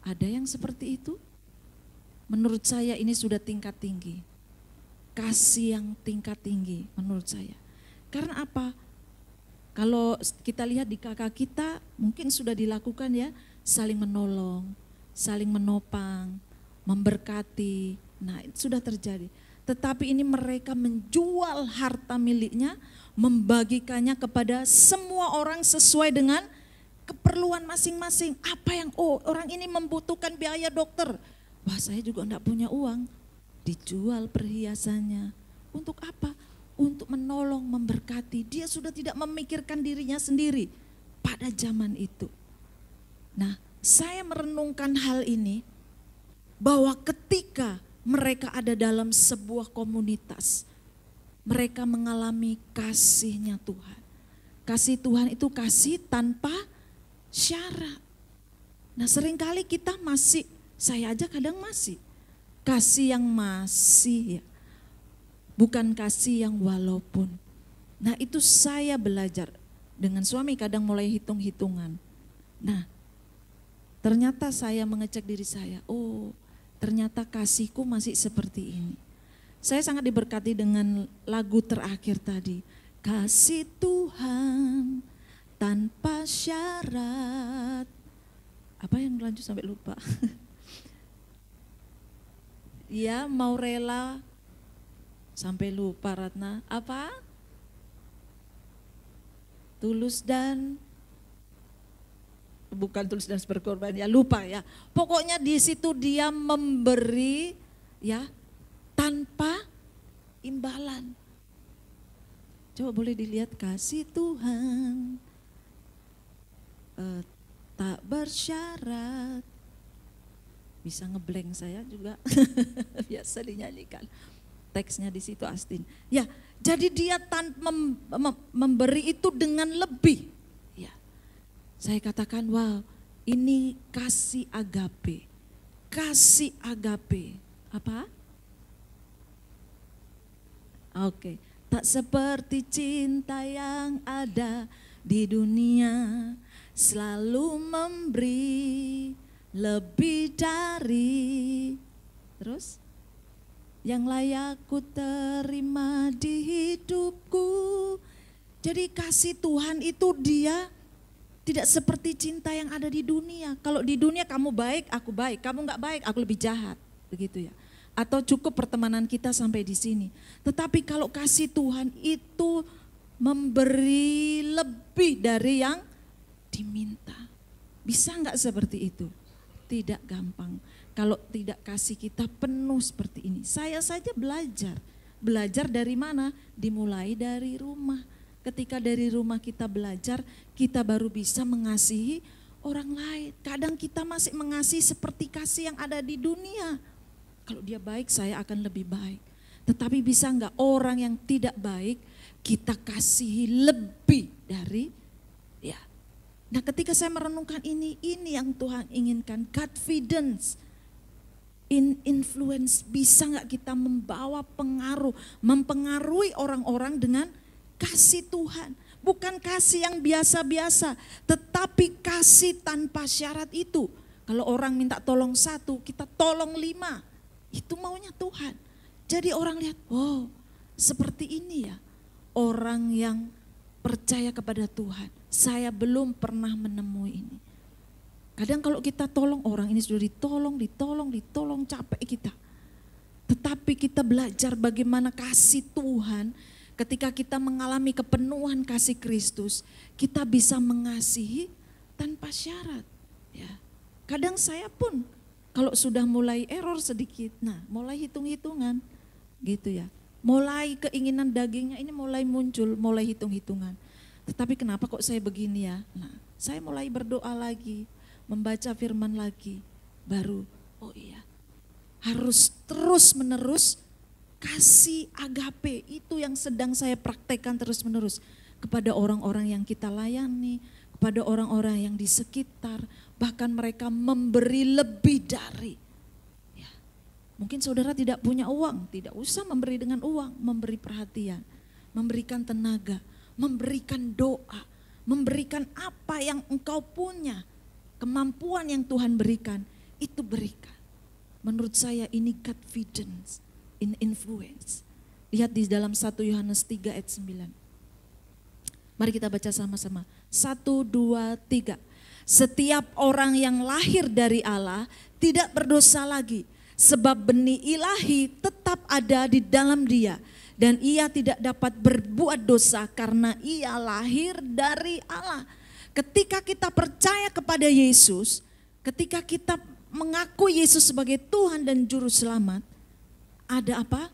Ada yang seperti itu? Menurut saya ini sudah tingkat tinggi. Kasih yang tingkat tinggi menurut saya. Karena apa? Kalau kita lihat di kakak kita mungkin sudah dilakukan ya, saling menolong, saling menopang, memberkati. Nah, itu sudah terjadi. Tetapi ini mereka menjual harta miliknya, membagikannya kepada semua orang sesuai dengan keperluan masing-masing. Apa yang orang ini membutuhkan biaya dokter. Wah, saya juga enggak punya uang. Dijual perhiasannya. Untuk apa? Untuk menolong, memberkati. Dia sudah tidak memikirkan dirinya sendiri pada zaman itu. Nah, saya merenungkan hal ini bahwa ketika mereka ada dalam sebuah komunitas, mereka mengalami kasihnya Tuhan. Kasih Tuhan itu kasih tanpa syarat. Nah, seringkali kita masih, saya aja kadang masih, kasih yang masih ya. Bukan kasih yang walaupun. Nah, itu saya belajar. dengan suami kadang mulai hitung-hitungan. Nah, ternyata saya mengecek diri saya, oh ternyata kasihku masih seperti ini. Saya sangat diberkati dengan lagu terakhir tadi. Kasih Tuhan tanpa syarat. Apa yang lanjut sampai lupa? Ya mau rela sampai lupa Ratna. Apa? Tulus dan bukan tulus dan berkorban ya, lupa ya. Pokoknya di situ dia memberi ya tanpa imbalan. Coba boleh dilihat kasih Tuhan tak bersyarat. Bisa ngeblank saya juga, biasa dinyanyikan. Teksnya di situ Astin. Ya, jadi dia memberi itu dengan lebih. Ya, saya katakan, wow, ini kasih agape. Kasih agape. Apa? Oke, tak seperti cinta yang ada di dunia, selalu memberi lebih dari, terus yang layak ku terima di hidupku. Jadi kasih Tuhan itu dia tidak seperti cinta yang ada di dunia. Kalau di dunia kamu baik, aku baik, kamu nggak baik, aku lebih jahat, begitu ya. Atau cukup pertemanan kita sampai di sini. Tetapi kalau kasih Tuhan itu memberi lebih dari yang diminta. Bisa nggak seperti itu? Tidak gampang. Kalau tidak kasih kita penuh seperti ini. Saya saja belajar. Belajar dari mana? Dimulai dari rumah. Ketika dari rumah kita belajar, kita baru bisa mengasihi orang lain. Kadang kita masih mengasihi seperti kasih yang ada di dunia. Kalau dia baik, saya akan lebih baik. Tetapi bisa enggak orang yang tidak baik, kita kasihi lebih dari ya. Nah ketika saya merenungkan ini yang Tuhan inginkan, confidence in influence. Bisa enggak kita membawa pengaruh, mempengaruhi orang-orang dengan kasih Tuhan. Bukan kasih yang biasa-biasa, tetapi kasih tanpa syarat itu. Kalau orang minta tolong 1, kita tolong 5. Itu maunya Tuhan. Jadi orang lihat, oh seperti ini ya orang yang percaya kepada Tuhan. Saya belum pernah menemui ini. Kadang kalau kita tolong orang, ini sudah ditolong, capek kita. Tetapi kita belajar bagaimana kasih Tuhan. Ketika kita mengalami kepenuhan kasih Kristus, kita bisa mengasihi tanpa syarat. Ya. Kadang saya pun kalau sudah mulai error sedikit, nah mulai hitung-hitungan gitu ya. Mulai keinginan dagingnya ini mulai muncul, mulai hitung-hitungan. Tetapi kenapa kok saya begini ya? Nah saya mulai berdoa lagi, membaca firman lagi. Baru, oh iya harus terus menerus kasih agape itu yang sedang saya praktekkan terus-menerus kepada orang-orang yang kita layani, kepada orang-orang yang di sekitar, bahkan mereka memberi lebih dari. Ya. Mungkin saudara tidak punya uang, tidak usah memberi dengan uang, memberi perhatian, memberikan tenaga, memberikan doa, memberikan apa yang engkau punya, kemampuan yang Tuhan berikan, itu berikan. Menurut saya ini confidence in influence. Lihat di dalam 1 Yohanes 3 ayat 9. Mari kita baca sama-sama. 1, 2, 3. Setiap orang yang lahir dari Allah tidak berdosa lagi. Sebab benih ilahi tetap ada di dalam dia. Dan ia tidak dapat berbuat dosa karena ia lahir dari Allah. Ketika kita percaya kepada Yesus, ketika kita mengaku Yesus sebagai Tuhan dan Juru Selamat, ada apa?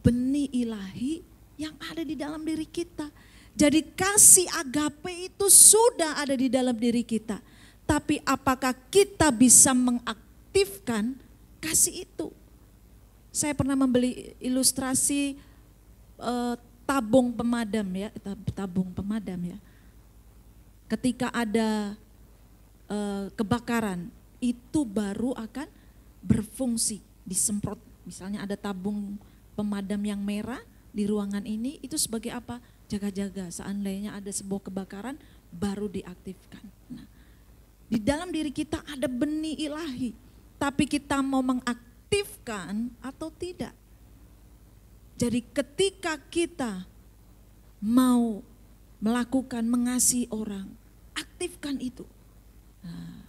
Benih ilahi yang ada di dalam diri kita. Jadi kasih agape itu sudah ada di dalam diri kita. Tapi apakah kita bisa mengaktifkan kasih itu? Saya pernah membeli ilustrasi tabung pemadam ya, tabung pemadam ya. Ketika ada kebakaran, itu baru akan berfungsi, disemprot. Misalnya ada tabung pemadam yang merah, di ruangan ini itu sebagai apa? Jaga-jaga, seandainya ada sebuah kebakaran baru diaktifkan. Nah, di dalam diri kita ada benih ilahi, tapi kita mau mengaktifkan atau tidak. Jadi ketika kita mau melakukan mengasihi orang, aktifkan itu. Nah,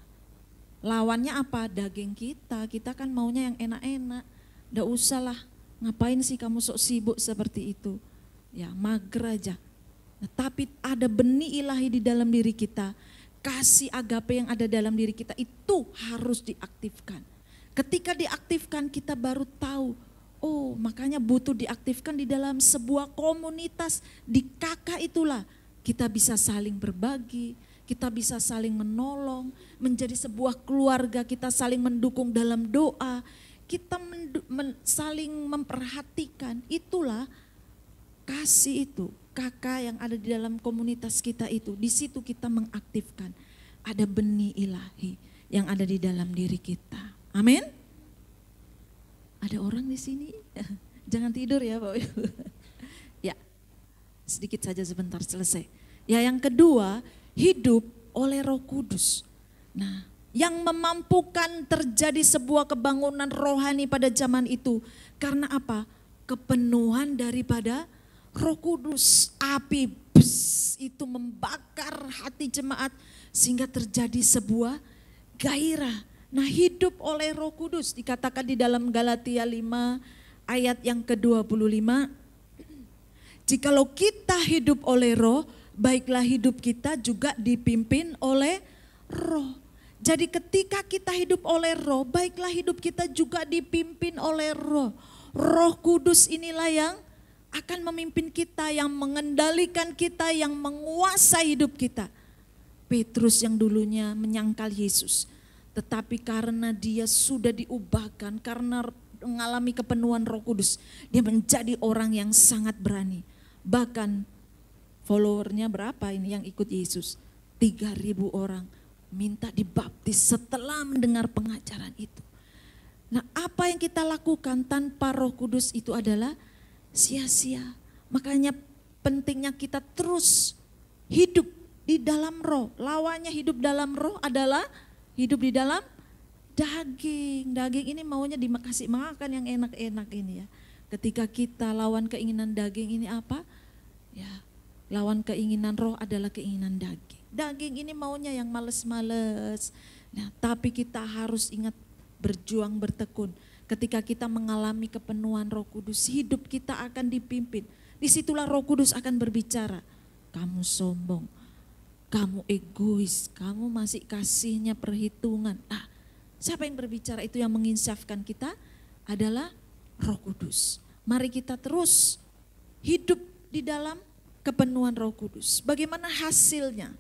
lawannya apa? Daging kita. Kita kan maunya yang enak-enak. Nggak usah lah, ngapain sih kamu sok sibuk seperti itu. Ya mager aja. Nah, tapi ada benih ilahi di dalam diri kita. Kasih agape yang ada dalam diri kita itu harus diaktifkan. Ketika diaktifkan kita baru tahu, oh makanya butuh diaktifkan di dalam sebuah komunitas. Di KK itulah kita bisa saling berbagi, kita bisa saling menolong, menjadi sebuah keluarga, kita saling mendukung dalam doa, kita saling memperhatikan. Itulah kasih itu, kakak yang ada di dalam komunitas kita itu. Di situ kita mengaktifkan, ada benih ilahi yang ada di dalam diri kita. Amin. Ada orang di sini, jangan tidur ya Bapak Ibu. Ya, sedikit saja sebentar selesai. Ya yang kedua, hidup oleh Roh Kudus. Nah, yang memampukan terjadi sebuah kebangunan rohani pada zaman itu. Karena apa? Kepenuhan daripada Roh Kudus. Api itu membakar hati jemaat sehingga terjadi sebuah gairah. Nah, hidup oleh Roh Kudus dikatakan di dalam Galatia 5 ayat yang ke-25. Jikalau kita hidup oleh Roh, baiklah hidup kita juga dipimpin oleh Roh. Jadi ketika kita hidup oleh Roh, baiklah hidup kita juga dipimpin oleh Roh. Roh Kudus inilah yang akan memimpin kita, yang mengendalikan kita, yang menguasai hidup kita. Petrus yang dulunya menyangkal Yesus, tetapi karena dia sudah diubahkan, karena mengalami kepenuhan Roh Kudus, dia menjadi orang yang sangat berani. Bahkan followernya berapa ini yang ikut Yesus? 3.000 orang minta dibaptis setelah mendengar pengajaran itu. Nah, apa yang kita lakukan tanpa Roh Kudus itu adalah sia-sia. Makanya pentingnya kita terus hidup di dalam Roh. Lawannya hidup dalam Roh adalah hidup di dalam daging. Daging ini maunya dikasih makan yang enak-enak ini ya. Ketika kita lawan keinginan daging ini apa? Ya, lawan keinginan Roh adalah keinginan daging. Daging ini maunya yang males-males. Nah, tapi kita harus ingat berjuang bertekun. Ketika kita mengalami kepenuhan Roh Kudus, hidup kita akan dipimpin. Disitulah Roh Kudus akan berbicara. Kamu sombong, kamu egois, kamu masih kasihnya perhitungan. Nah, siapa yang berbicara itu yang menginsafkan kita adalah Roh Kudus. Mari kita terus hidup di dalam kepenuhan Roh Kudus. Bagaimana hasilnya?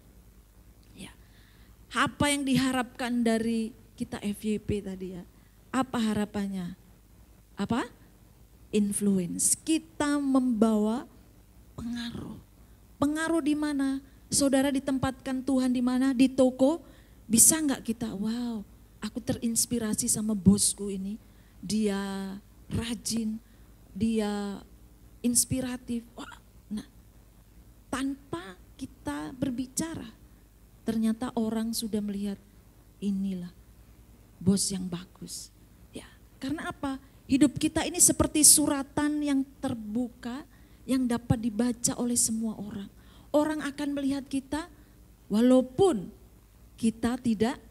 Apa yang diharapkan dari kita FYP tadi ya? Apa harapannya? Apa? Influence. Kita membawa pengaruh. Pengaruh di mana? Saudara ditempatkan Tuhan di mana? Di toko. Bisa enggak kita? Wow, aku terinspirasi sama bosku ini. Dia rajin, dia inspiratif. Wah, nah, tanpa kita berbicara, ternyata orang sudah melihat inilah bos yang bagus. Ya, karena apa? Hidup kita ini seperti suratan yang terbuka yang dapat dibaca oleh semua orang. Orang akan melihat kita walaupun kita tidak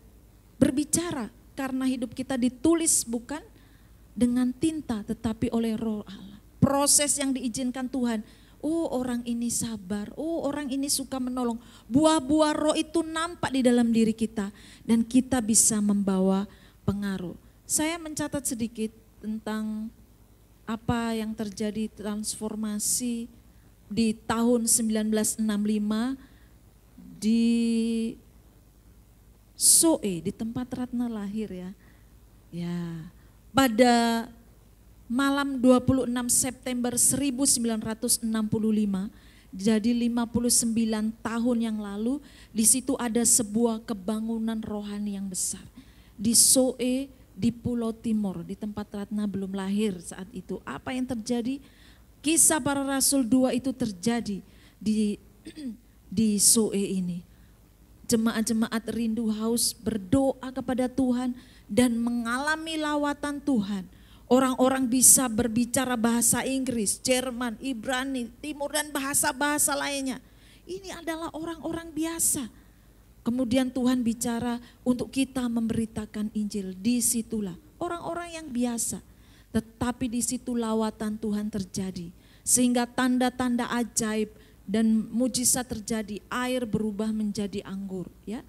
berbicara karena hidup kita ditulis bukan dengan tinta tetapi oleh Roh Allah. Proses yang diizinkan Tuhan. Oh, orang ini sabar, oh orang ini suka menolong. Buah-buah Roh itu nampak di dalam diri kita dan kita bisa membawa pengaruh. Saya mencatat sedikit tentang apa yang terjadi transformasi di tahun 1965 di Soe, di tempat Ratna lahir ya. Ya, pada malam 26 September 1965, jadi 59 tahun yang lalu, di situ ada sebuah kebangunan rohani yang besar. Di Soe, di Pulau Timor, di tempat Ratna belum lahir saat itu. Apa yang terjadi? Kisah Para Rasul 2 itu terjadi di Soe ini. Jemaat-jemaat rindu haus berdoa kepada Tuhan dan mengalami lawatan Tuhan. Orang-orang bisa berbicara bahasa Inggris, Jerman, Ibrani, Timur dan bahasa-bahasa lainnya. Ini adalah orang-orang biasa. Kemudian Tuhan bicara untuk kita memberitakan Injil. Disitulah orang-orang yang biasa. Tetapi di situ lawatan Tuhan terjadi. Sehingga tanda-tanda ajaib dan mujizat terjadi. Air berubah menjadi anggur. Ya,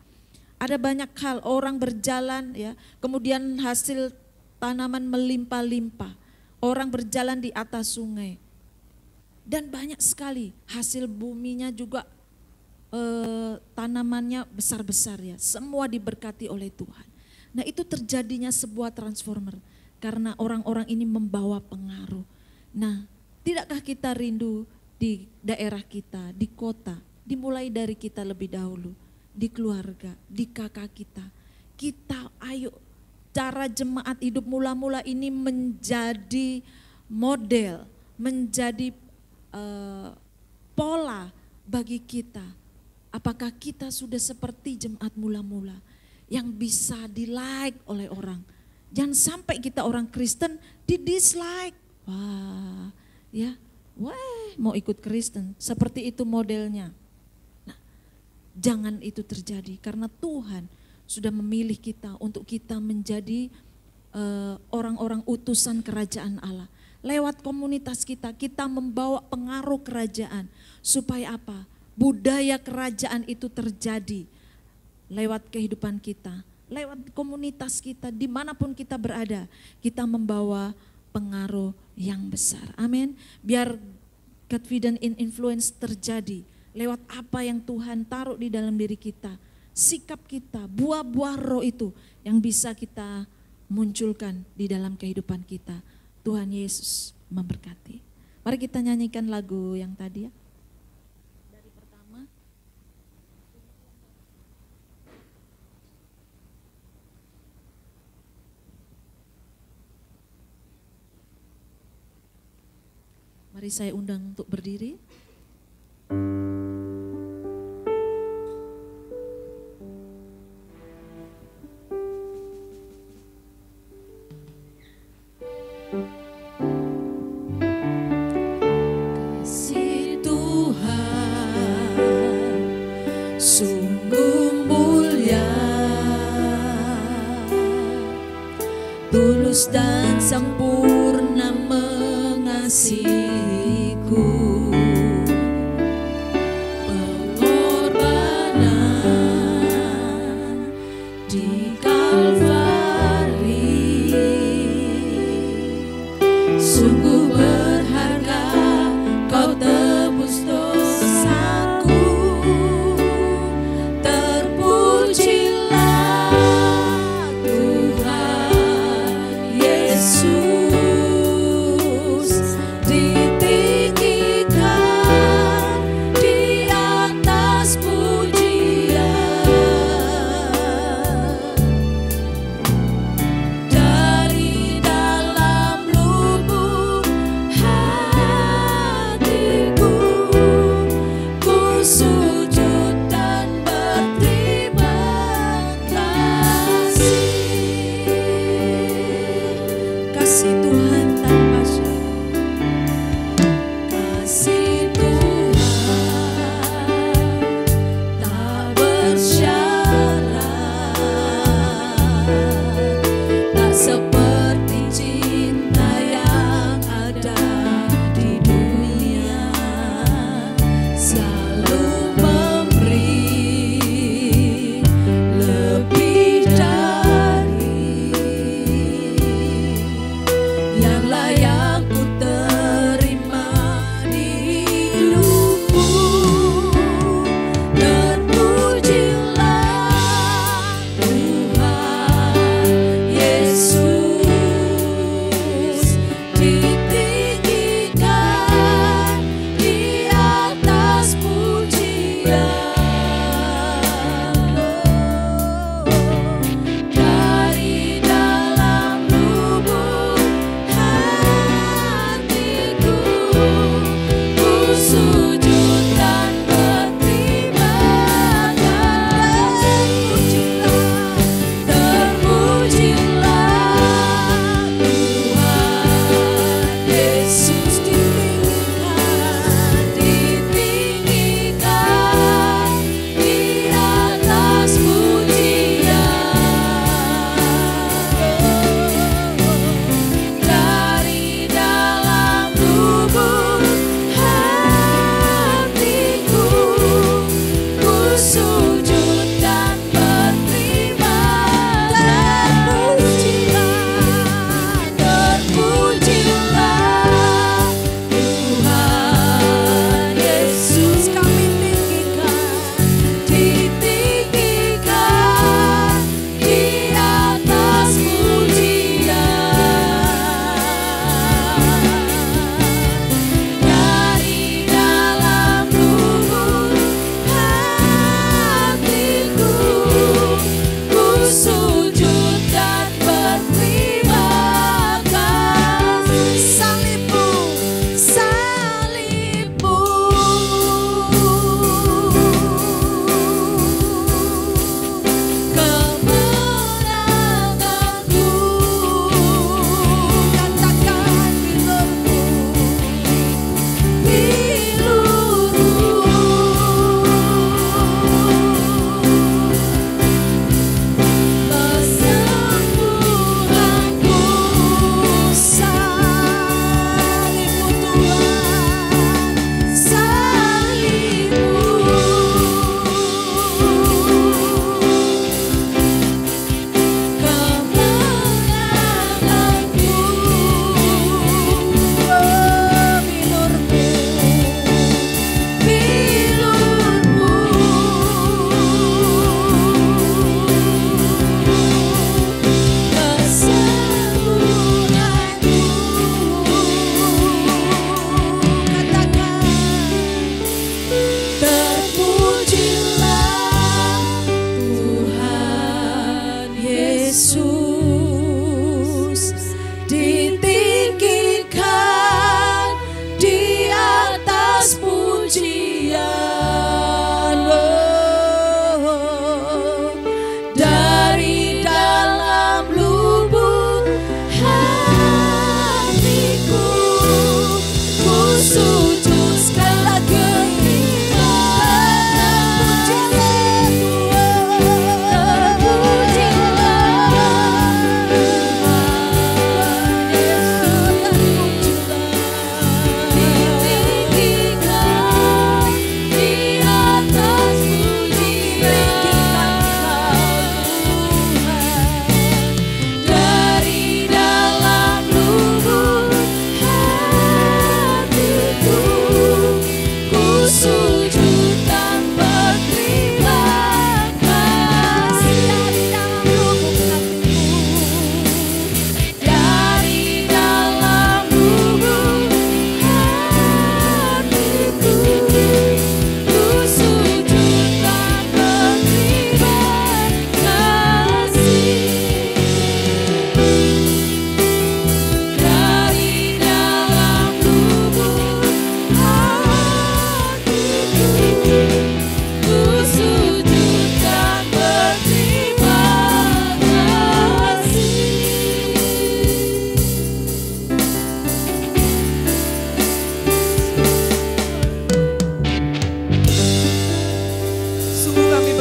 ada banyak hal, orang berjalan, ya, kemudian hasil tanaman melimpah-limpah. Orang berjalan di atas sungai. Dan banyak sekali hasil buminya juga tanamannya besar-besar ya. Semua diberkati oleh Tuhan. Nah itu terjadinya sebuah transformer. Karena orang-orang ini membawa pengaruh. Nah tidakkah kita rindu di daerah kita, di kota. Dimulai dari kita lebih dahulu. Di keluarga, di kakak kita. Kita ayo cara jemaat hidup mula-mula ini menjadi model. Menjadi pola bagi kita. Apakah kita sudah seperti jemaat mula-mula yang bisa di-like oleh orang. Jangan sampai kita orang Kristen di-dislike. Wah, ya, wah mau ikut Kristen. Seperti itu modelnya. Nah, jangan itu terjadi karena Tuhan sudah memilih kita untuk kita menjadi orang-orang utusan kerajaan Allah. Lewat komunitas kita, kita membawa pengaruh kerajaan. Supaya apa? Budaya kerajaan itu terjadi lewat kehidupan kita. Lewat komunitas kita, dimanapun kita berada, kita membawa pengaruh yang besar. Amin. Biar confident in influence terjadi lewat apa yang Tuhan taruh di dalam diri kita. Sikap kita, buah-buah roh itu yang bisa kita munculkan di dalam kehidupan kita. Tuhan Yesus memberkati. Mari kita nyanyikan lagu yang tadi ya. Dari pertama. Mari saya undang untuk berdiri. Kasih Tuhan sungguh mulia, tulus dan sempurna mengasihiku. Pengorbanan di Kalvari sungguh berharga, kau tebus dosaku. Terpujilah Tuhan Yesus di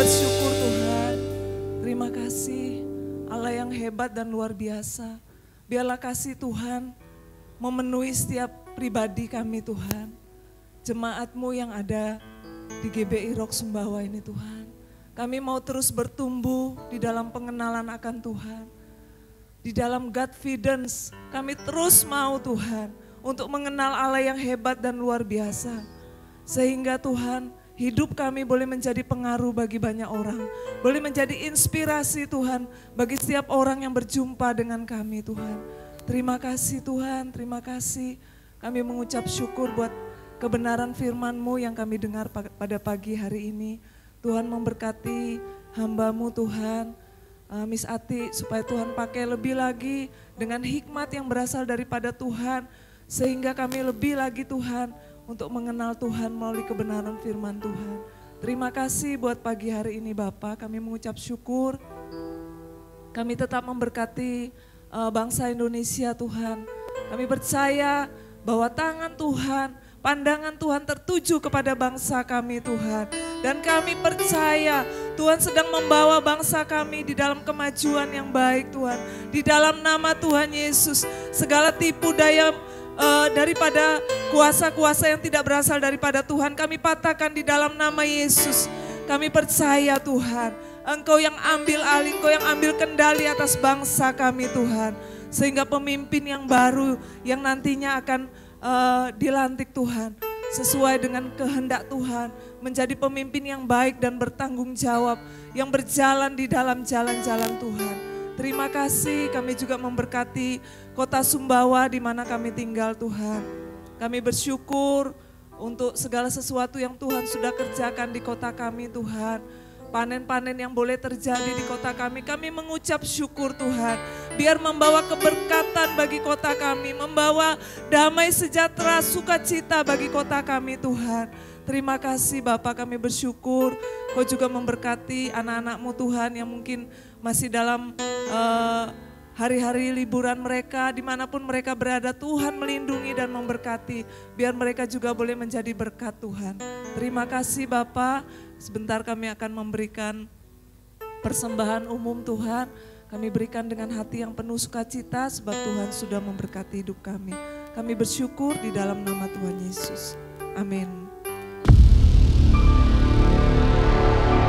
bersyukur Tuhan. Terima kasih Allah yang hebat dan luar biasa. Biarlah kasih Tuhan memenuhi setiap pribadi kami Tuhan. Jemaat-Mu yang ada di GBI Rock Sumbawa ini Tuhan. Kami mau terus bertumbuh di dalam pengenalan akan Tuhan. Di dalam Godfidence kami terus mau Tuhan untuk mengenal Allah yang hebat dan luar biasa. Sehingga Tuhan hidup kami boleh menjadi pengaruh bagi banyak orang. Boleh menjadi inspirasi Tuhan bagi setiap orang yang berjumpa dengan kami Tuhan. Terima kasih Tuhan, terima kasih. Kami mengucap syukur buat kebenaran firman-Mu yang kami dengar pada pagi hari ini. Tuhan memberkati hamba-Mu Tuhan, Miss Ati, supaya Tuhan pakai lebih lagi dengan hikmat yang berasal daripada Tuhan. Sehingga kami lebih lagi Tuhan untuk mengenal Tuhan melalui kebenaran firman Tuhan. Terima kasih buat pagi hari ini Bapak, kami mengucap syukur. Kami tetap memberkati bangsa Indonesia Tuhan. Kami percaya bahwa tangan Tuhan, pandangan Tuhan tertuju kepada bangsa kami Tuhan. Dan kami percaya Tuhan sedang membawa bangsa kami di dalam kemajuan yang baik Tuhan. Di dalam nama Tuhan Yesus, segala tipu daya daripada kuasa-kuasa yang tidak berasal daripada Tuhan kami patahkan di dalam nama Yesus. Kami percaya Tuhan, Engkau yang ambil alih, Engkau yang ambil kendali atas bangsa kami Tuhan. Sehingga pemimpin yang baru yang nantinya akan dilantik Tuhan sesuai dengan kehendak Tuhan, menjadi pemimpin yang baik dan bertanggung jawab, yang berjalan di dalam jalan-jalan Tuhan. Terima kasih, kami juga memberkati kota Sumbawa di mana kami tinggal Tuhan. Kami bersyukur untuk segala sesuatu yang Tuhan sudah kerjakan di kota kami Tuhan. Panen-panen yang boleh terjadi di kota kami mengucap syukur Tuhan. Biar membawa keberkatan bagi kota kami, membawa damai sejahtera, sukacita bagi kota kami Tuhan. Terima kasih Bapak, kami bersyukur. Kau juga memberkati anak-anak-Mu Tuhan yang mungkin masih dalam hari-hari liburan mereka, dimanapun mereka berada, Tuhan melindungi dan memberkati. Biar mereka juga boleh menjadi berkat Tuhan. Terima kasih Bapak. Sebentar kami akan memberikan persembahan umum Tuhan. Kami berikan dengan hati yang penuh sukacita sebab Tuhan sudah memberkati hidup kami. Kami bersyukur di dalam nama Tuhan Yesus. Amin.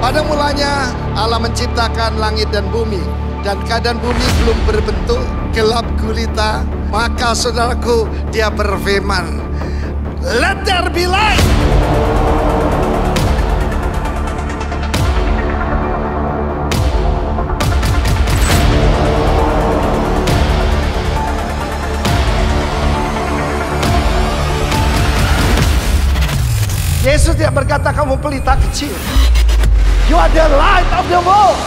Pada mulanya Allah menciptakan langit dan bumi. Dan keadaan bumi belum berbentuk, gelap gulita. Maka saudaraku, Dia berfirman, "Let there be light." Yesus tidak berkata kamu pelita kecil. You are the light of the world.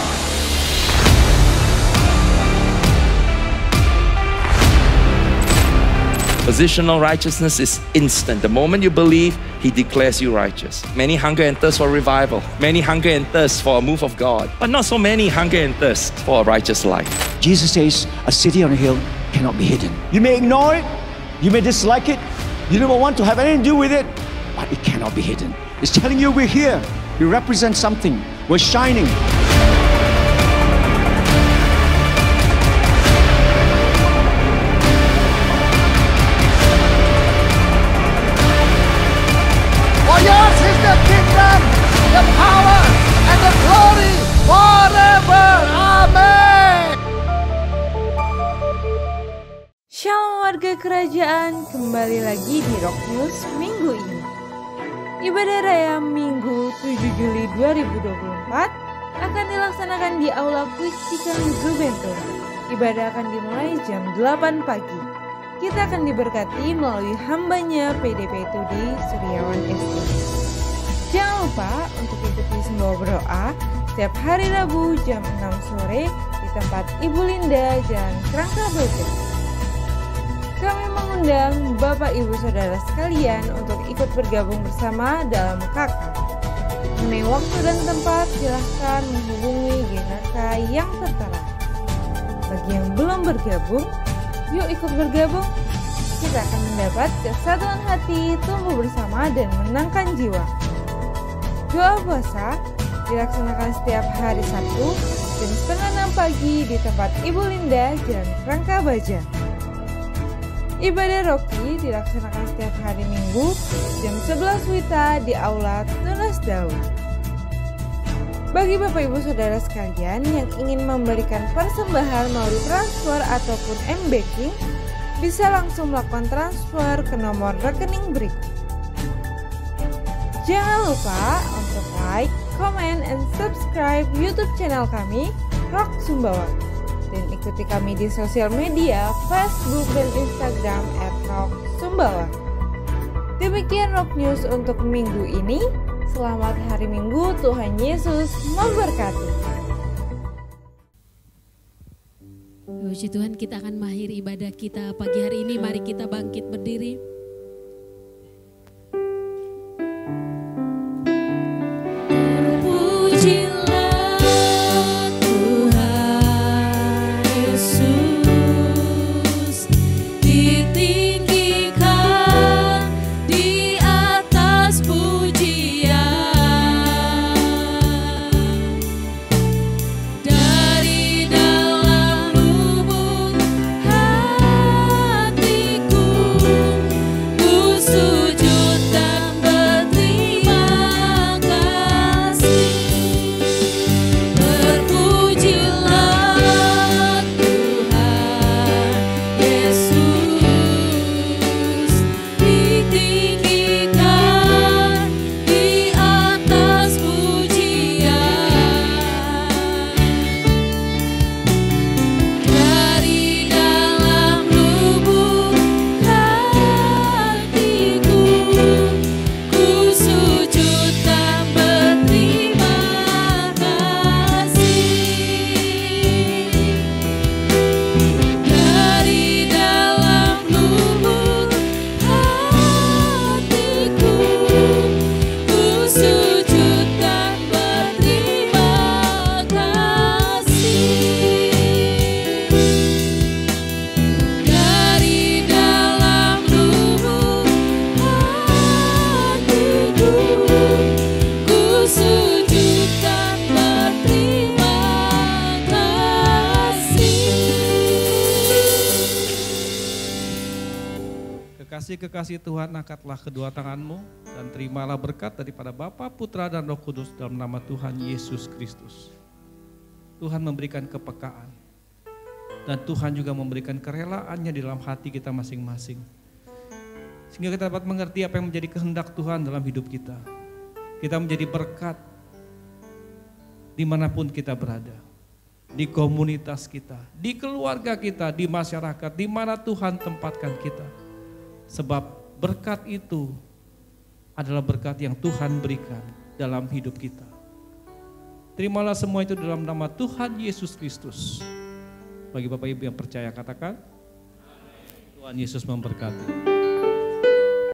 Positional righteousness is instant. The moment you believe, He declares you righteous. Many hunger and thirst for revival. Many hunger and thirst for a move of God. But not so many hunger and thirst for a righteous life. Jesus says, a city on a hill cannot be hidden. You may ignore it, you may dislike it, you never want to have anything to do with it, but it cannot be hidden. It's telling you we're here. We represent something. We're shining. For yours is the kingdom, the power, and the glory forever. Amen. Shalom warga kerajaan, kembali lagi di Rock News minggu ini. Ibadah Raya Minggu 7 Juli 2024 akan dilaksanakan di Aula Kuistikan Zubentur. Ibadah akan dimulai jam 8 pagi. Kita akan diberkati melalui hambanya PDP Tudi Suryawan SD. Jangan lupa untuk ikuti semua berdoa setiap hari Rabu jam 6 sore di tempat Ibu Linda Jalan Kerangka Bogor. Kami mengundang Bapak Ibu Saudara sekalian untuk ikut bergabung bersama dalam KK. Mengenai waktu dan tempat silahkan menghubungi GKK yang tertera. Bagi yang belum bergabung, yuk ikut bergabung. Kita akan mendapat kesatuan hati, tumbuh bersama dan menangkan jiwa. Doa puasa dilaksanakan setiap hari Sabtu jam 5:30 pagi di tempat Ibu Linda, Jalan Rangka Baja. Ibadah Roki dilaksanakan setiap hari Minggu jam 11 WITA di Aula Tunas Daun. Bagi Bapak Ibu Saudara sekalian yang ingin memberikan persembahan melalui transfer ataupun m-banking, bisa langsung melakukan transfer ke nomor rekening berikut. Jangan lupa untuk like, comment, and subscribe YouTube channel kami, Rock Sumbawa. Dan ikuti kami di sosial media, Facebook dan Instagram @rocksumbawa. Demikian Rock News untuk minggu ini. Selamat hari Minggu, Tuhan Yesus memberkati. Puji Tuhan, kita akan mengakhiri ibadah kita pagi hari ini. Mari kita bangkit berdiri. Terpujilah Tuhan Yesus, ditinggikan di atas pujian. Dari dalam lubuk hatiku, ku sujud dan berterima kasih. Terpujilah Tuhan Yesus, ditinggikan di atas pujian. Dari dalam lubuk hatiku, ku sujud dan berterima kasih. Dari dalam lubuk hatiku, ku sujud dan berterima kasih. Dari dalam lubuk hatiku, ku sujud dan berterima kasih. Kekasih-kekasih Tuhan, angkatlah kedua tanganmu dan terimalah berkat daripada Bapa, Putra, dan Roh Kudus dalam nama Tuhan Yesus Kristus. Tuhan memberikan kepekaan dan Tuhan juga memberikan kerelaannya di dalam hati kita masing-masing. Sehingga kita dapat mengerti apa yang menjadi kehendak Tuhan dalam hidup kita. Kita menjadi berkat dimanapun kita berada. Di komunitas kita, di keluarga kita, di masyarakat, di mana Tuhan tempatkan kita. Sebab berkat itu adalah berkat yang Tuhan berikan dalam hidup kita. Terimalah semua itu dalam nama Tuhan Yesus Kristus. Bagi Bapak Ibu yang percaya katakan, Tuhan Yesus memberkati.